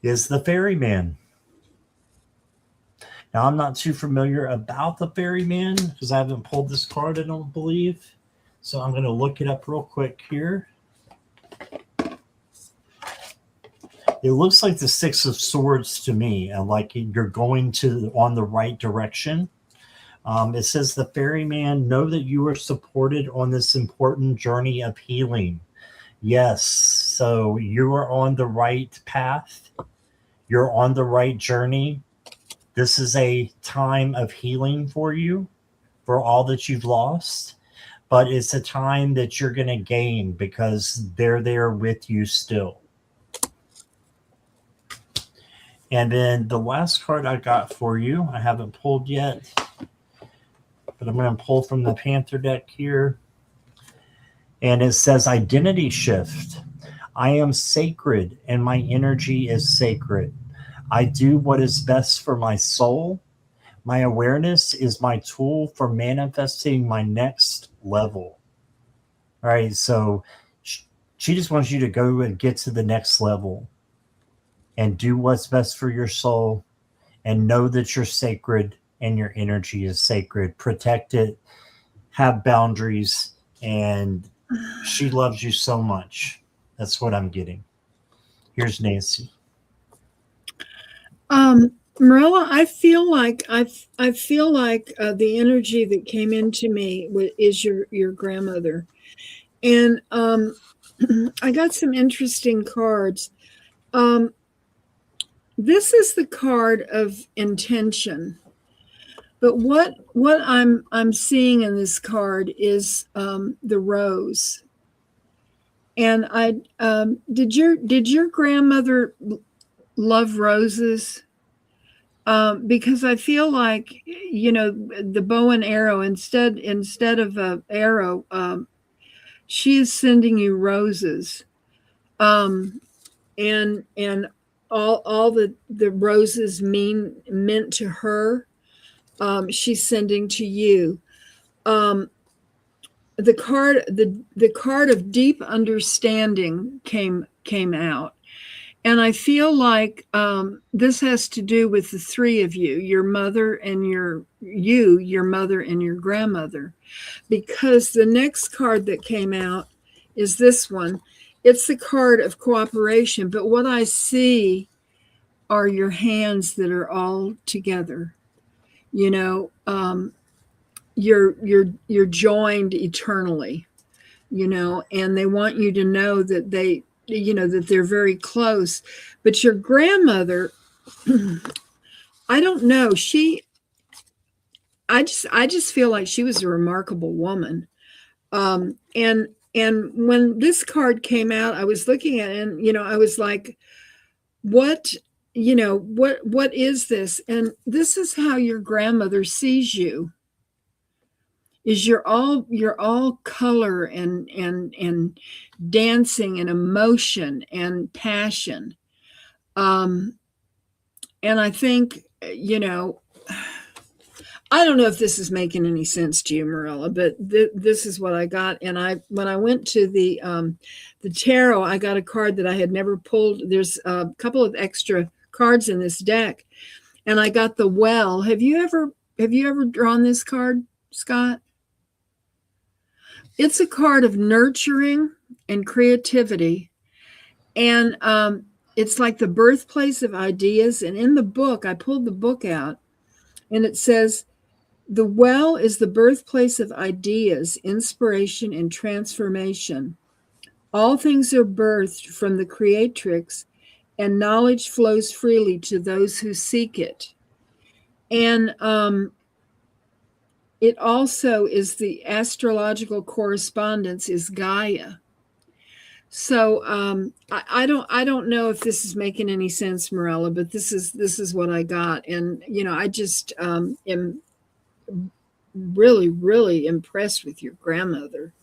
is the Ferryman. Now, I'm not too familiar about the Ferryman because I haven't pulled this card, I don't believe. So I'm going to look it up real quick here. It looks like the Six of Swords to me, and like you're going on the right direction. It says the Ferryman, know that you are supported on this important journey of healing. Yes, so you are on the right path. You're on the right journey. This is a time of healing for you, for all that you've lost. But it's a time that you're going to gain because they're there with you still. And then the last card I got for you, I haven't pulled yet, but I'm going to pull from the Panther deck here. And it says identity shift. I am sacred and my energy is sacred. I do what is best for my soul. My awareness is my tool for manifesting my next level. All right, so she just wants you to go and get to the next level and do what's best for your soul and know that you're sacred and your energy is sacred. Protect it, have boundaries, and she loves you so much. That's what I'm getting. Here's Nancy. Marilla, I feel like the energy that came into me is your grandmother, and I got some interesting cards. This is the card of intention, but what I'm seeing in this card is the rose. And I did your grandmother love roses? Because I feel like, the bow and arrow, instead of an arrow, she is sending you roses, and all the roses meant to her. She's sending to you. The card of deep understanding came out. And I feel like this has to do with the three of you, your mother and your mother and your grandmother, because the next card that came out is this one. It's the card of cooperation, but what I see are your hands that are all together. You're joined eternally, and they want you to know that that they're very close. But your grandmother, I don't know, I just feel like she was a remarkable woman. And when this card came out, I was looking at it and, I was like, what is this? And this is how your grandmother sees you. Is you're all color and dancing and emotion and passion. And I think, I don't know if this is making any sense to you, Marilla, but this is what I got. And when I went to the tarot, I got a card that I had never pulled. There's a couple of extra cards in this deck, and I got the well. Have you ever drawn this card, Scott? It's a card of nurturing and creativity. And it's like the birthplace of ideas. And in the book, I pulled the book out, and it says, the well is the birthplace of ideas, inspiration, and transformation. All things are birthed from the creatrix, and knowledge flows freely to those who seek it. And it also is the astrological correspondence is Gaia. So I don't know if this is making any sense, Marilla, but this is what I got. And I just am really, really impressed with your grandmother.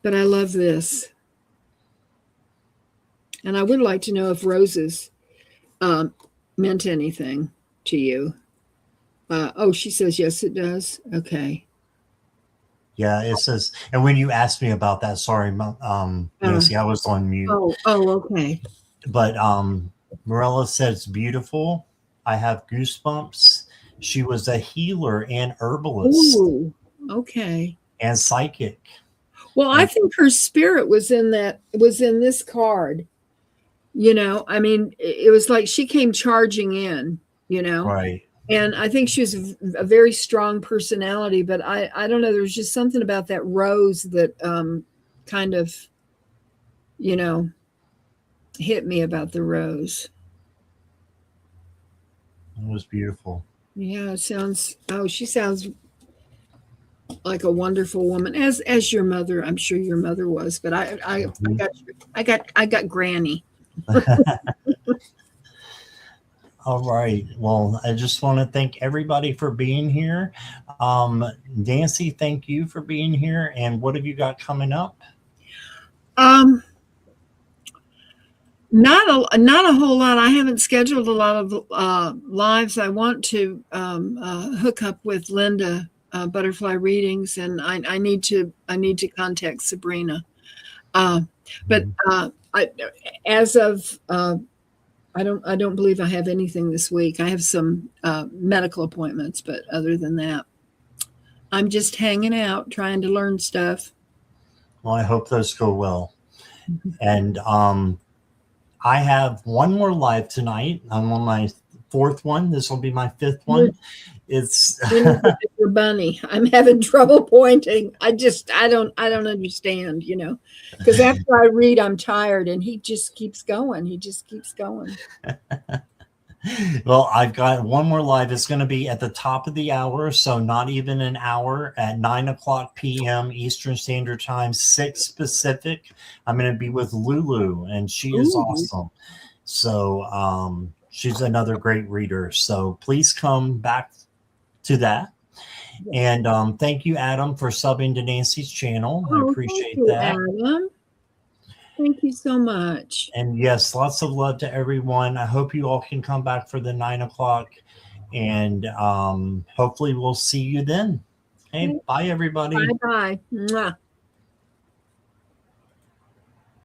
But I love this. And I would like to know if roses meant anything. to you. Oh, she says yes, it does. Okay. Yeah, it says. And when you asked me about that, sorry, Nancy, I was on mute. Okay. But Morella says beautiful. I have goosebumps. She was a healer and herbalist Ooh, okay. and psychic. Well, I think her spirit was in this card. I mean, it was like she came charging in, Right. and I think she was a very strong personality, but I don't know, there's just something about that rose that kind of, hit me about the rose. It was beautiful. Yeah, she sounds like a wonderful woman, as your mother. I'm sure your mother was, but I got Granny. All right. Well, I just want to thank everybody for being here. Nancy, thank you for being here. And what have you got coming up? Not a whole lot. I haven't scheduled a lot of lives. I want to hook up with Linda Butterfly Readings, and I need to contact Sabrina. But as of I don't believe I have anything this week. I have some medical appointments, but other than that, I'm just hanging out, trying to learn stuff. Well, I hope those go well. And I have one more live tonight. I'm on my 4th one. This will be my 5th one. It's your bunny. I'm having trouble pointing. I don't understand, because after I read, I'm tired, and he just keeps going. Well, I've got one more live. It's going to be at the top of the hour, so not even an hour, at 9:00 p.m. Eastern Standard Time, 6 Pacific. I'm going to be with Lulu, and she is awesome. So she's another great reader. So please come back to that. And thank you, Adam, for subbing to Nancy's channel. I appreciate that. Adam. Thank you so much. And yes, lots of love to everyone. I hope you all can come back for the 9:00, and hopefully we'll see you then. Hey, bye everybody. Bye.